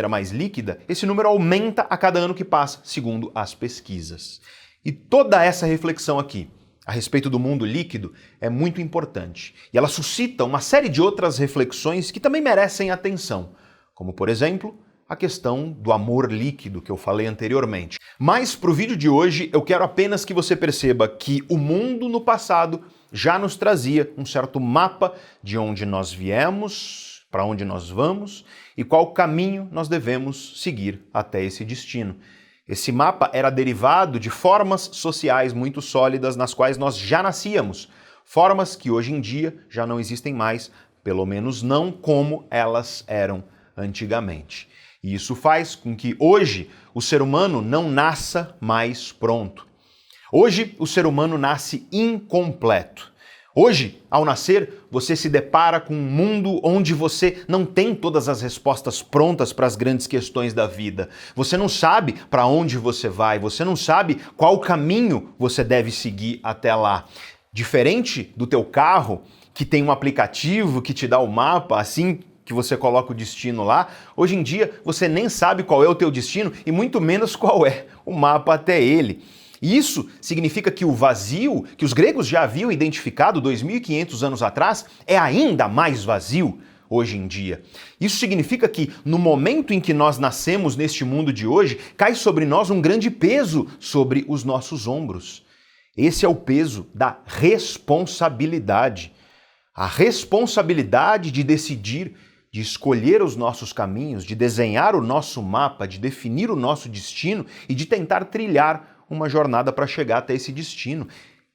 mais líquida, esse número aumenta a cada ano que passa, segundo as pesquisas. E toda essa reflexão aqui a respeito do mundo líquido é muito importante. E ela suscita uma série de outras reflexões que também merecem atenção, como, por exemplo, a questão do amor líquido que eu falei anteriormente. Mas para o vídeo de hoje eu quero apenas que você perceba que o mundo no passado já nos trazia um certo mapa de onde nós viemos, para onde nós vamos e qual caminho nós devemos seguir até esse destino. Esse mapa era derivado de formas sociais muito sólidas nas quais nós já nascíamos, formas que hoje em dia já não existem mais, pelo menos não como elas eram antigamente. E isso faz com que hoje o ser humano não nasça mais pronto. Hoje o ser humano nasce incompleto. Hoje, ao nascer, você se depara com um mundo onde você não tem todas as respostas prontas para as grandes questões da vida. Você não sabe para onde você vai, você não sabe qual caminho você deve seguir até lá. Diferente do teu carro, que tem um aplicativo que te dá o mapa, assim que você coloca o destino lá, hoje em dia você nem sabe qual é o teu destino e muito menos qual é o mapa até ele. Isso significa que o vazio, que os gregos já haviam identificado 2.500 anos atrás, é ainda mais vazio hoje em dia. Isso significa que no momento em que nós nascemos neste mundo de hoje, cai sobre nós um grande peso sobre os nossos ombros. Esse é o peso da responsabilidade. A responsabilidade de decidir, de escolher os nossos caminhos, de desenhar o nosso mapa, de definir o nosso destino e de tentar trilhar uma jornada para chegar até esse destino.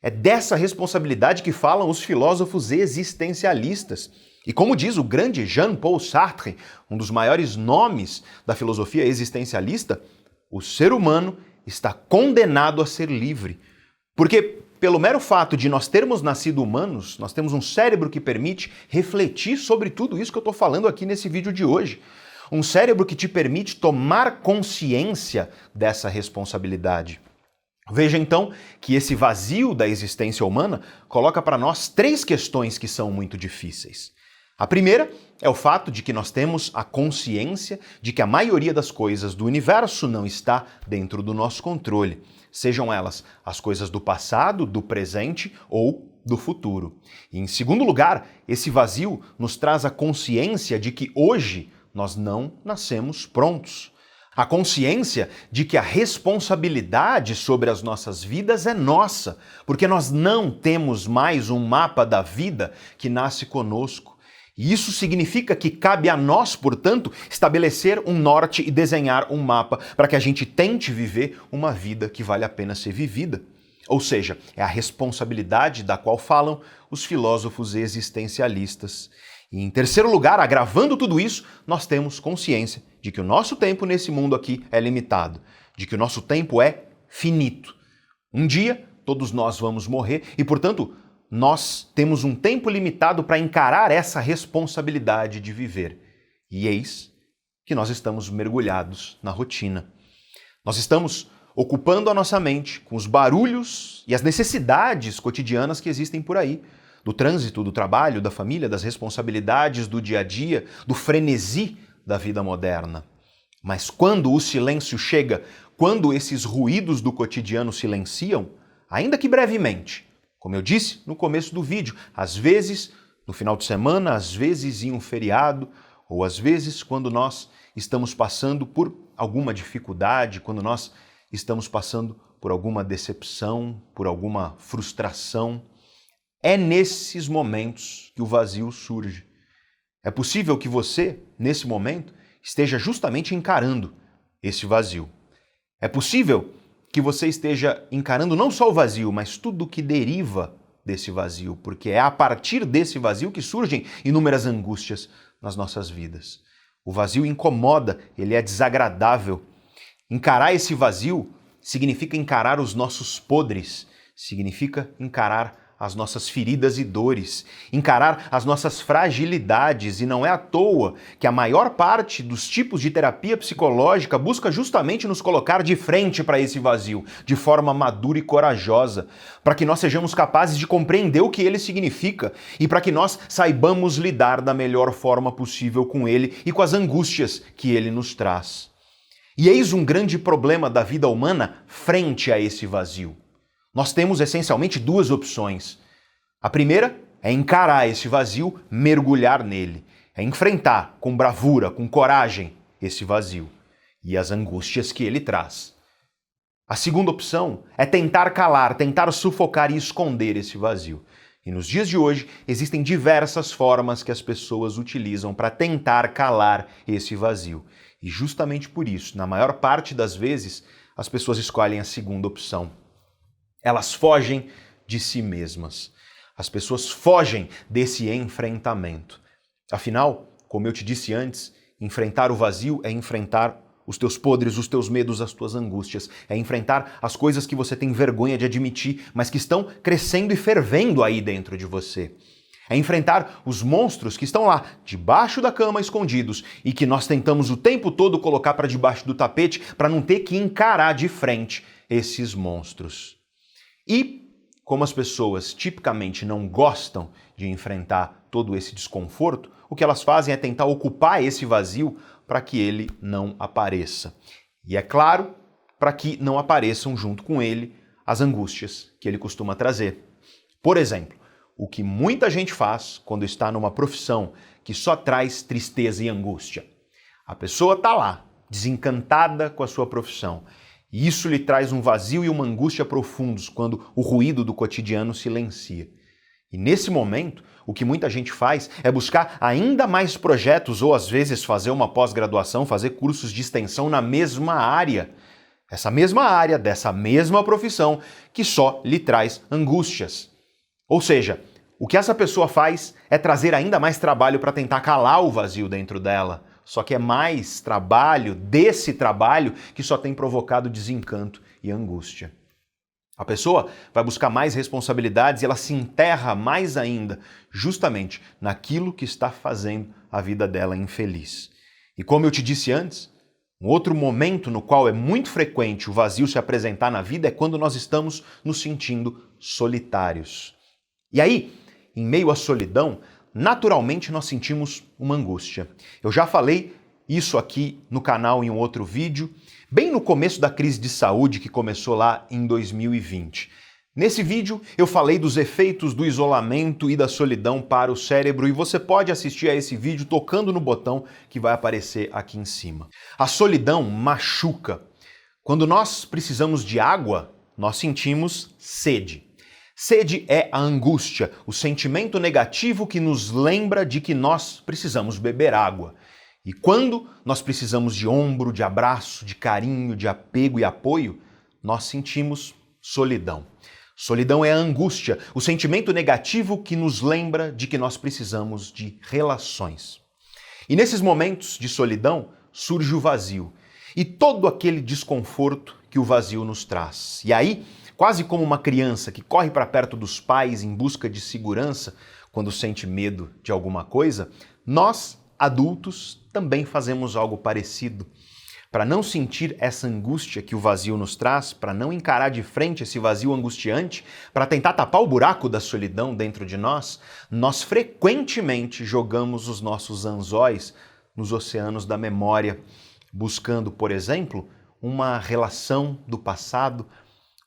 É dessa responsabilidade que falam os filósofos existencialistas. E como diz o grande Jean-Paul Sartre, um dos maiores nomes da filosofia existencialista, o ser humano está condenado a ser livre. Porque pelo mero fato de nós termos nascido humanos, nós temos um cérebro que permite refletir sobre tudo isso que eu estou falando aqui nesse vídeo de hoje. Um cérebro que te permite tomar consciência dessa responsabilidade. Veja então que esse vazio da existência humana coloca para nós três questões que são muito difíceis. A primeira é o fato de que nós temos a consciência de que a maioria das coisas do universo não está dentro do nosso controle, sejam elas as coisas do passado, do presente ou do futuro. E em segundo lugar, esse vazio nos traz a consciência de que hoje nós não nascemos prontos. A consciência de que a responsabilidade sobre as nossas vidas é nossa, porque nós não temos mais um mapa da vida que nasce conosco. E isso significa que cabe a nós, portanto, estabelecer um norte e desenhar um mapa para que a gente tente viver uma vida que vale a pena ser vivida. Ou seja, é a responsabilidade da qual falam os filósofos existencialistas. E em terceiro lugar, agravando tudo isso, nós temos consciência de que o nosso tempo nesse mundo aqui é limitado, de que o nosso tempo é finito. Um dia, todos nós vamos morrer e, portanto, nós temos um tempo limitado para encarar essa responsabilidade de viver. E eis que nós estamos mergulhados na rotina. Nós estamos ocupando a nossa mente com os barulhos e as necessidades cotidianas que existem por aí, do trânsito, do trabalho, da família, das responsabilidades do dia a dia, do frenesi da vida moderna. Mas quando o silêncio chega, quando esses ruídos do cotidiano silenciam, ainda que brevemente, como eu disse no começo do vídeo, às vezes no final de semana, às vezes em um feriado, ou às vezes quando nós estamos passando por alguma dificuldade, quando nós estamos passando por alguma decepção, por alguma frustração, é nesses momentos que o vazio surge. É possível que você, nesse momento, esteja justamente encarando esse vazio. É possível que você esteja encarando não só o vazio, mas tudo que deriva desse vazio, porque é a partir desse vazio que surgem inúmeras angústias nas nossas vidas. O vazio incomoda, ele é desagradável. Encarar esse vazio significa encarar os nossos podres, significa encarar as nossas feridas e dores, encarar as nossas fragilidades, e não é à toa que a maior parte dos tipos de terapia psicológica busca justamente nos colocar de frente para esse vazio, de forma madura e corajosa, para que nós sejamos capazes de compreender o que ele significa e para que nós saibamos lidar da melhor forma possível com ele e com as angústias que ele nos traz. E eis um grande problema da vida humana frente a esse vazio. Nós temos essencialmente duas opções. A primeira é encarar esse vazio, mergulhar nele. É enfrentar com bravura, com coragem, esse vazio e as angústias que ele traz. A segunda opção é tentar calar, tentar sufocar e esconder esse vazio. E nos dias de hoje existem diversas formas que as pessoas utilizam para tentar calar esse vazio. E justamente por isso, na maior parte das vezes, as pessoas escolhem a segunda opção. Elas fogem de si mesmas. As pessoas fogem desse enfrentamento. Afinal, como eu te disse antes, enfrentar o vazio é enfrentar os teus podres, os teus medos, as tuas angústias. É enfrentar as coisas que você tem vergonha de admitir, mas que estão crescendo e fervendo aí dentro de você. É enfrentar os monstros que estão lá, debaixo da cama, escondidos, e que nós tentamos o tempo todo colocar para debaixo do tapete para não ter que encarar de frente esses monstros. E, como as pessoas tipicamente não gostam de enfrentar todo esse desconforto, o que elas fazem é tentar ocupar esse vazio para que ele não apareça. E é claro, para que não apareçam junto com ele as angústias que ele costuma trazer. Por exemplo, o que muita gente faz quando está numa profissão que só traz tristeza e angústia. A pessoa está lá, desencantada com a sua profissão. E isso lhe traz um vazio e uma angústia profundos quando o ruído do cotidiano silencia. E nesse momento, o que muita gente faz é buscar ainda mais projetos ou às vezes fazer uma pós-graduação, fazer cursos de extensão na mesma área. Essa mesma área, dessa mesma profissão, que só lhe traz angústias. Ou seja, o que essa pessoa faz é trazer ainda mais trabalho para tentar calar o vazio dentro dela. Só que é mais trabalho desse trabalho que só tem provocado desencanto e angústia. A pessoa vai buscar mais responsabilidades e ela se enterra mais ainda justamente naquilo que está fazendo a vida dela infeliz. E como eu te disse antes, um outro momento no qual é muito frequente o vazio se apresentar na vida é quando nós estamos nos sentindo solitários. E aí, em meio à solidão, naturalmente nós sentimos uma angústia. Eu já falei isso aqui no canal em um outro vídeo, bem no começo da crise de saúde que começou lá em 2020. Nesse vídeo eu falei dos efeitos do isolamento e da solidão para o cérebro e você pode assistir a esse vídeo tocando no botão que vai aparecer aqui em cima. A solidão machuca. Quando nós precisamos de água, nós sentimos sede. Sede é a angústia, o sentimento negativo que nos lembra de que nós precisamos beber água. E quando nós precisamos de ombro, de abraço, de carinho, de apego e apoio, nós sentimos solidão. Solidão é a angústia, o sentimento negativo que nos lembra de que nós precisamos de relações. E nesses momentos de solidão surge o vazio e todo aquele desconforto que o vazio nos traz. E aí, quase como uma criança que corre para perto dos pais em busca de segurança quando sente medo de alguma coisa, nós, adultos, também fazemos algo parecido. Para não sentir essa angústia que o vazio nos traz, para não encarar de frente esse vazio angustiante, para tentar tapar o buraco da solidão dentro de nós, nós frequentemente jogamos os nossos anzóis nos oceanos da memória, buscando, por exemplo, uma relação do passado,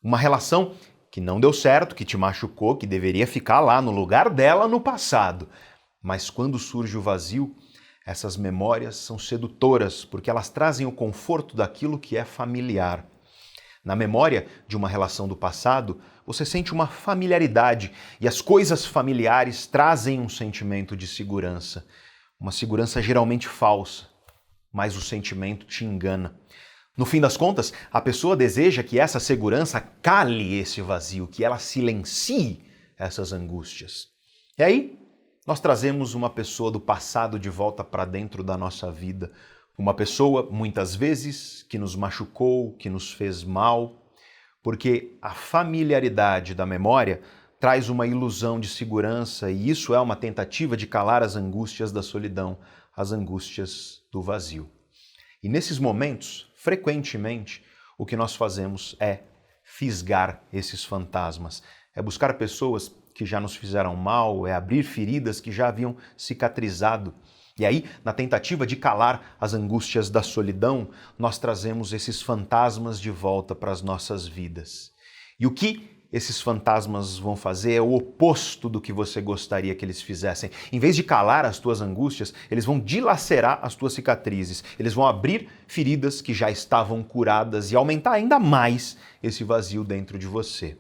uma relação que não deu certo, que te machucou, que deveria ficar lá no lugar dela no passado. Mas quando surge o vazio, essas memórias são sedutoras, porque elas trazem o conforto daquilo que é familiar. Na memória de uma relação do passado, você sente uma familiaridade e as coisas familiares trazem um sentimento de segurança. Uma segurança geralmente falsa, mas o sentimento te engana. No fim das contas, a pessoa deseja que essa segurança cale esse vazio, que ela silencie essas angústias. E aí, nós trazemos uma pessoa do passado de volta para dentro da nossa vida. Uma pessoa, muitas vezes, que nos machucou, que nos fez mal, porque a familiaridade da memória traz uma ilusão de segurança e isso é uma tentativa de calar as angústias da solidão, as angústias do vazio. E nesses momentos, frequentemente, o que nós fazemos é fisgar esses fantasmas, é buscar pessoas que já nos fizeram mal, é abrir feridas que já haviam cicatrizado. E aí, na tentativa de calar as angústias da solidão, nós trazemos esses fantasmas de volta para as nossas vidas. E o que esses fantasmas vão fazer é o oposto do que você gostaria que eles fizessem. Em vez de calar as tuas angústias, eles vão dilacerar as tuas cicatrizes, eles vão abrir feridas que já estavam curadas e aumentar ainda mais esse vazio dentro de você.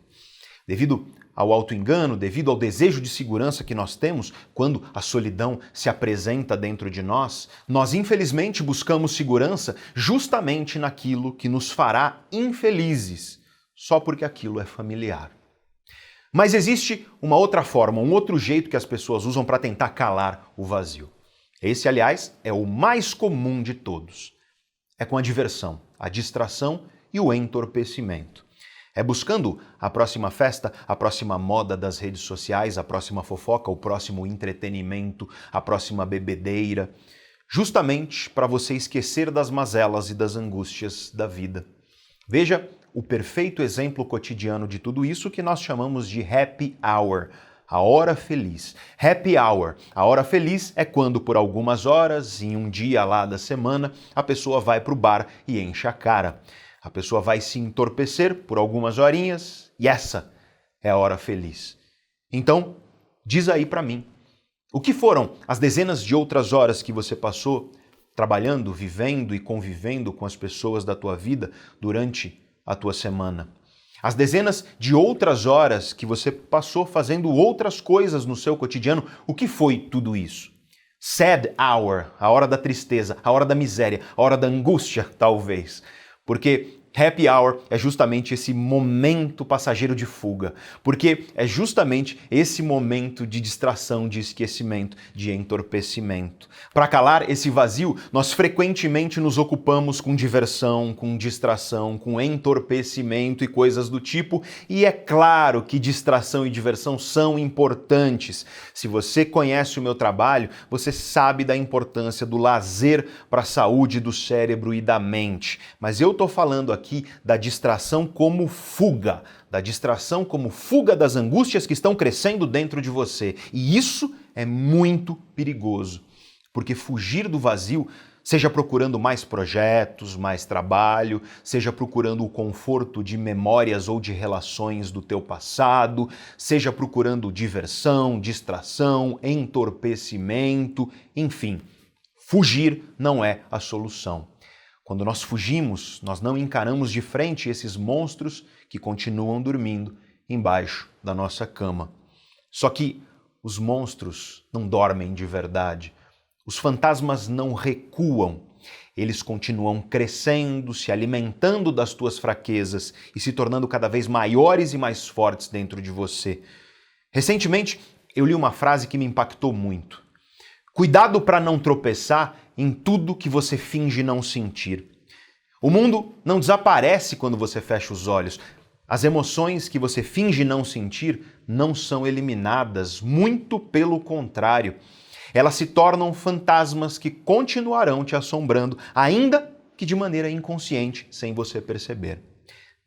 Devido ao auto-engano, devido ao desejo de segurança que nós temos quando a solidão se apresenta dentro de nós, nós infelizmente buscamos segurança justamente naquilo que nos fará infelizes, só porque aquilo é familiar. Mas existe uma outra forma, um outro jeito que as pessoas usam para tentar calar o vazio. Esse, aliás, é o mais comum de todos. É com a diversão, a distração e o entorpecimento. É buscando a próxima festa, a próxima moda das redes sociais, a próxima fofoca, o próximo entretenimento, a próxima bebedeira, justamente para você esquecer das mazelas e das angústias da vida. Veja o perfeito exemplo cotidiano de tudo isso que nós chamamos de happy hour, a hora feliz. Happy hour, a hora feliz é quando por algumas horas, em um dia lá da semana, a pessoa vai para o bar e enche a cara. A pessoa vai se entorpecer por algumas horinhas e essa é a hora feliz. Então, diz aí para mim, o que foram as dezenas de outras horas que você passou trabalhando, vivendo e convivendo com as pessoas da tua vida durante a tua semana? As dezenas de outras horas que você passou fazendo outras coisas no seu cotidiano, o que foi tudo isso? Sad hour, a hora da tristeza, a hora da miséria, a hora da angústia, talvez. Porque happy hour é justamente esse momento passageiro de fuga, porque é justamente esse momento de distração, de esquecimento, de entorpecimento. Para calar esse vazio, nós frequentemente nos ocupamos com diversão, com distração, com entorpecimento e coisas do tipo, e é claro que distração e diversão são importantes. Se você conhece o meu trabalho, você sabe da importância do lazer para a saúde do cérebro e da mente, mas eu estou falando aqui da distração como fuga, da distração como fuga das angústias que estão crescendo dentro de você. E isso é muito perigoso, porque fugir do vazio, seja procurando mais projetos, mais trabalho, seja procurando o conforto de memórias ou de relações do teu passado, seja procurando diversão, distração, entorpecimento, enfim, fugir não é a solução. Quando nós fugimos, nós não encaramos de frente esses monstros que continuam dormindo embaixo da nossa cama. Só que os monstros não dormem de verdade. Os fantasmas não recuam. Eles continuam crescendo, se alimentando das tuas fraquezas e se tornando cada vez maiores e mais fortes dentro de você. Recentemente, eu li uma frase que me impactou muito. Cuidado para não tropeçar em tudo que você finge não sentir. O mundo não desaparece quando você fecha os olhos. As emoções que você finge não sentir não são eliminadas, muito pelo contrário. Elas se tornam fantasmas que continuarão te assombrando, ainda que de maneira inconsciente, sem você perceber.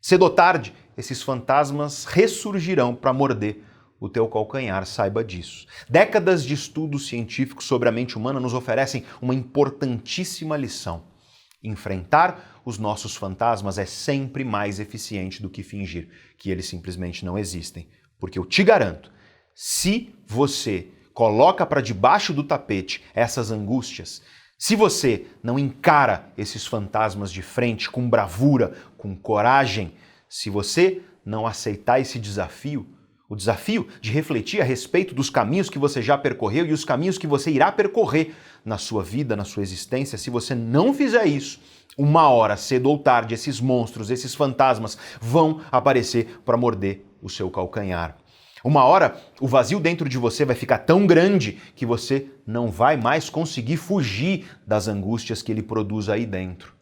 Cedo ou tarde, esses fantasmas ressurgirão para morder o teu calcanhar, saiba disso. Décadas de estudos científicos sobre a mente humana nos oferecem uma importantíssima lição. Enfrentar os nossos fantasmas é sempre mais eficiente do que fingir que eles simplesmente não existem. Porque eu te garanto, se você coloca para debaixo do tapete essas angústias, se você não encara esses fantasmas de frente com bravura, com coragem, se você não aceitar esse desafio, o desafio de refletir a respeito dos caminhos que você já percorreu e os caminhos que você irá percorrer na sua vida, na sua existência, se você não fizer isso, uma hora, cedo ou tarde, esses monstros, esses fantasmas vão aparecer para morder o seu calcanhar. Uma hora, o vazio dentro de você vai ficar tão grande que você não vai mais conseguir fugir das angústias que ele produz aí dentro.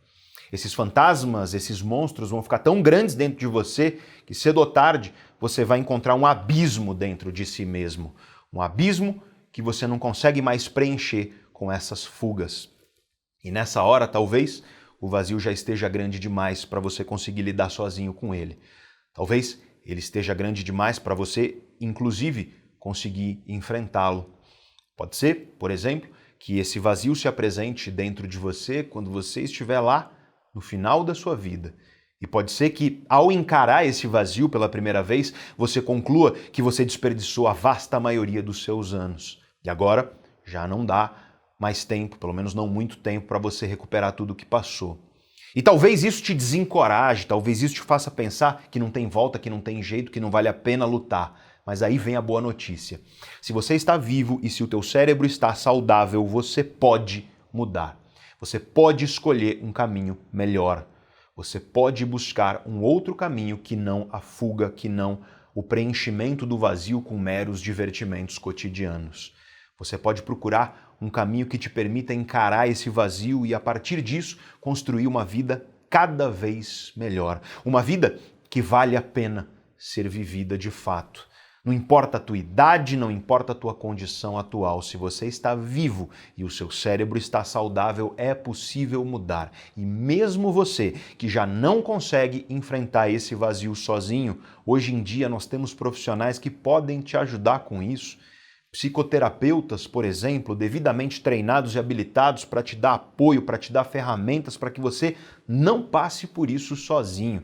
Esses fantasmas, esses monstros vão ficar tão grandes dentro de você que cedo ou tarde você vai encontrar um abismo dentro de si mesmo. Um abismo que você não consegue mais preencher com essas fugas. E nessa hora, talvez, o vazio já esteja grande demais para você conseguir lidar sozinho com ele. Talvez ele esteja grande demais para você, inclusive, conseguir enfrentá-lo. Pode ser, por exemplo, que esse vazio se apresente dentro de você quando você estiver lá no final da sua vida. E pode ser que, ao encarar esse vazio pela primeira vez, você conclua que você desperdiçou a vasta maioria dos seus anos. E agora já não dá mais tempo, pelo menos não muito tempo, para você recuperar tudo o que passou. E talvez isso te desencoraje, talvez isso te faça pensar que não tem volta, que não tem jeito, que não vale a pena lutar. Mas aí vem a boa notícia. Se você está vivo e se o teu cérebro está saudável, você pode mudar. Você pode escolher um caminho melhor. Você pode buscar um outro caminho que não a fuga, que não o preenchimento do vazio com meros divertimentos cotidianos. Você pode procurar um caminho que te permita encarar esse vazio e, a partir disso, construir uma vida cada vez melhor. Uma vida que vale a pena ser vivida de fato. Não importa a tua idade, não importa a tua condição atual. Se você está vivo e o seu cérebro está saudável, é possível mudar. E mesmo você que já não consegue enfrentar esse vazio sozinho, hoje em dia nós temos profissionais que podem te ajudar com isso. Psicoterapeutas, por exemplo, devidamente treinados e habilitados para te dar apoio, para te dar ferramentas para que você não passe por isso sozinho.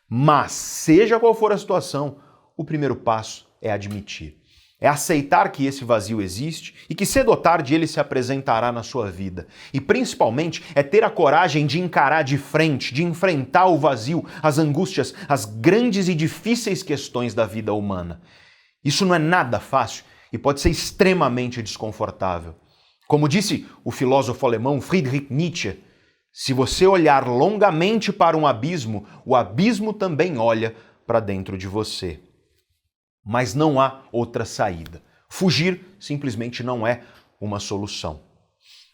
Mas, seja qual for a situação, o primeiro passo é admitir. É aceitar que esse vazio existe e que cedo ou tarde ele se apresentará na sua vida. E principalmente é ter a coragem de encarar de frente, de enfrentar o vazio, as angústias, as grandes e difíceis questões da vida humana. Isso não é nada fácil e pode ser extremamente desconfortável. Como disse o filósofo alemão Friedrich Nietzsche, se você olhar longamente para um abismo, o abismo também olha para dentro de você. Mas não há outra saída. Fugir simplesmente não é uma solução.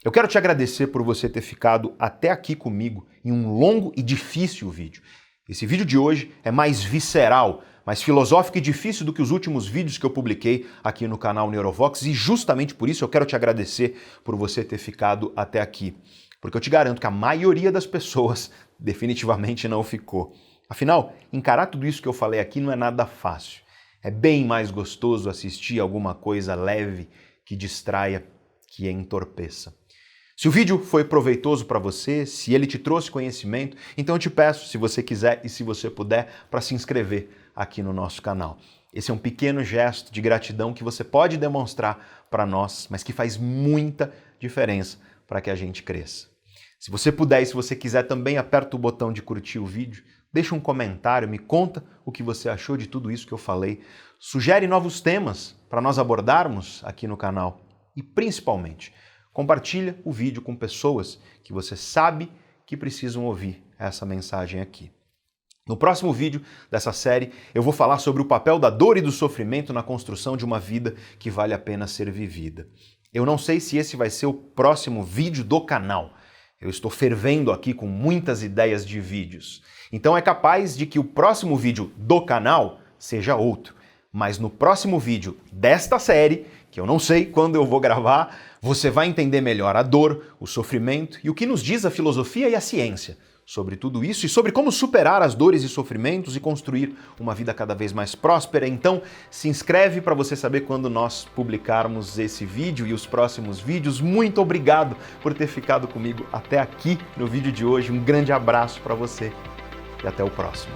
Eu quero te agradecer por você ter ficado até aqui comigo em um longo e difícil vídeo. Esse vídeo de hoje é mais visceral, mais filosófico e difícil do que os últimos vídeos que eu publiquei aqui no canal Neurovox, e justamente por isso eu quero te agradecer por você ter ficado até aqui. Porque eu te garanto que a maioria das pessoas definitivamente não ficou. Afinal, encarar tudo isso que eu falei aqui não é nada fácil. É bem mais gostoso assistir alguma coisa leve que distraia, que entorpeça. Se o vídeo foi proveitoso para você, se ele te trouxe conhecimento, então eu te peço, se você quiser e se você puder, para se inscrever aqui no nosso canal. Esse é um pequeno gesto de gratidão que você pode demonstrar para nós, mas que faz muita diferença para que a gente cresça. Se você puder e se você quiser também, aperta o botão de curtir o vídeo, deixa um comentário, me conta o que você achou de tudo isso que eu falei, sugere novos temas para nós abordarmos aqui no canal e, principalmente, compartilha o vídeo com pessoas que você sabe que precisam ouvir essa mensagem aqui. No próximo vídeo dessa série, eu vou falar sobre o papel da dor e do sofrimento na construção de uma vida que vale a pena ser vivida. Eu não sei se esse vai ser o próximo vídeo do canal. Eu estou fervendo aqui com muitas ideias de vídeos. Então é capaz de que o próximo vídeo do canal seja outro. Mas no próximo vídeo desta série, que eu não sei quando eu vou gravar, você vai entender melhor a dor, o sofrimento e o que nos diz a filosofia e a ciência sobre tudo isso e sobre como superar as dores e sofrimentos e construir uma vida cada vez mais próspera. Então, se inscreve para você saber quando nós publicarmos esse vídeo e os próximos vídeos. Muito obrigado por ter ficado comigo até aqui no vídeo de hoje. Um grande abraço para você e até o próximo.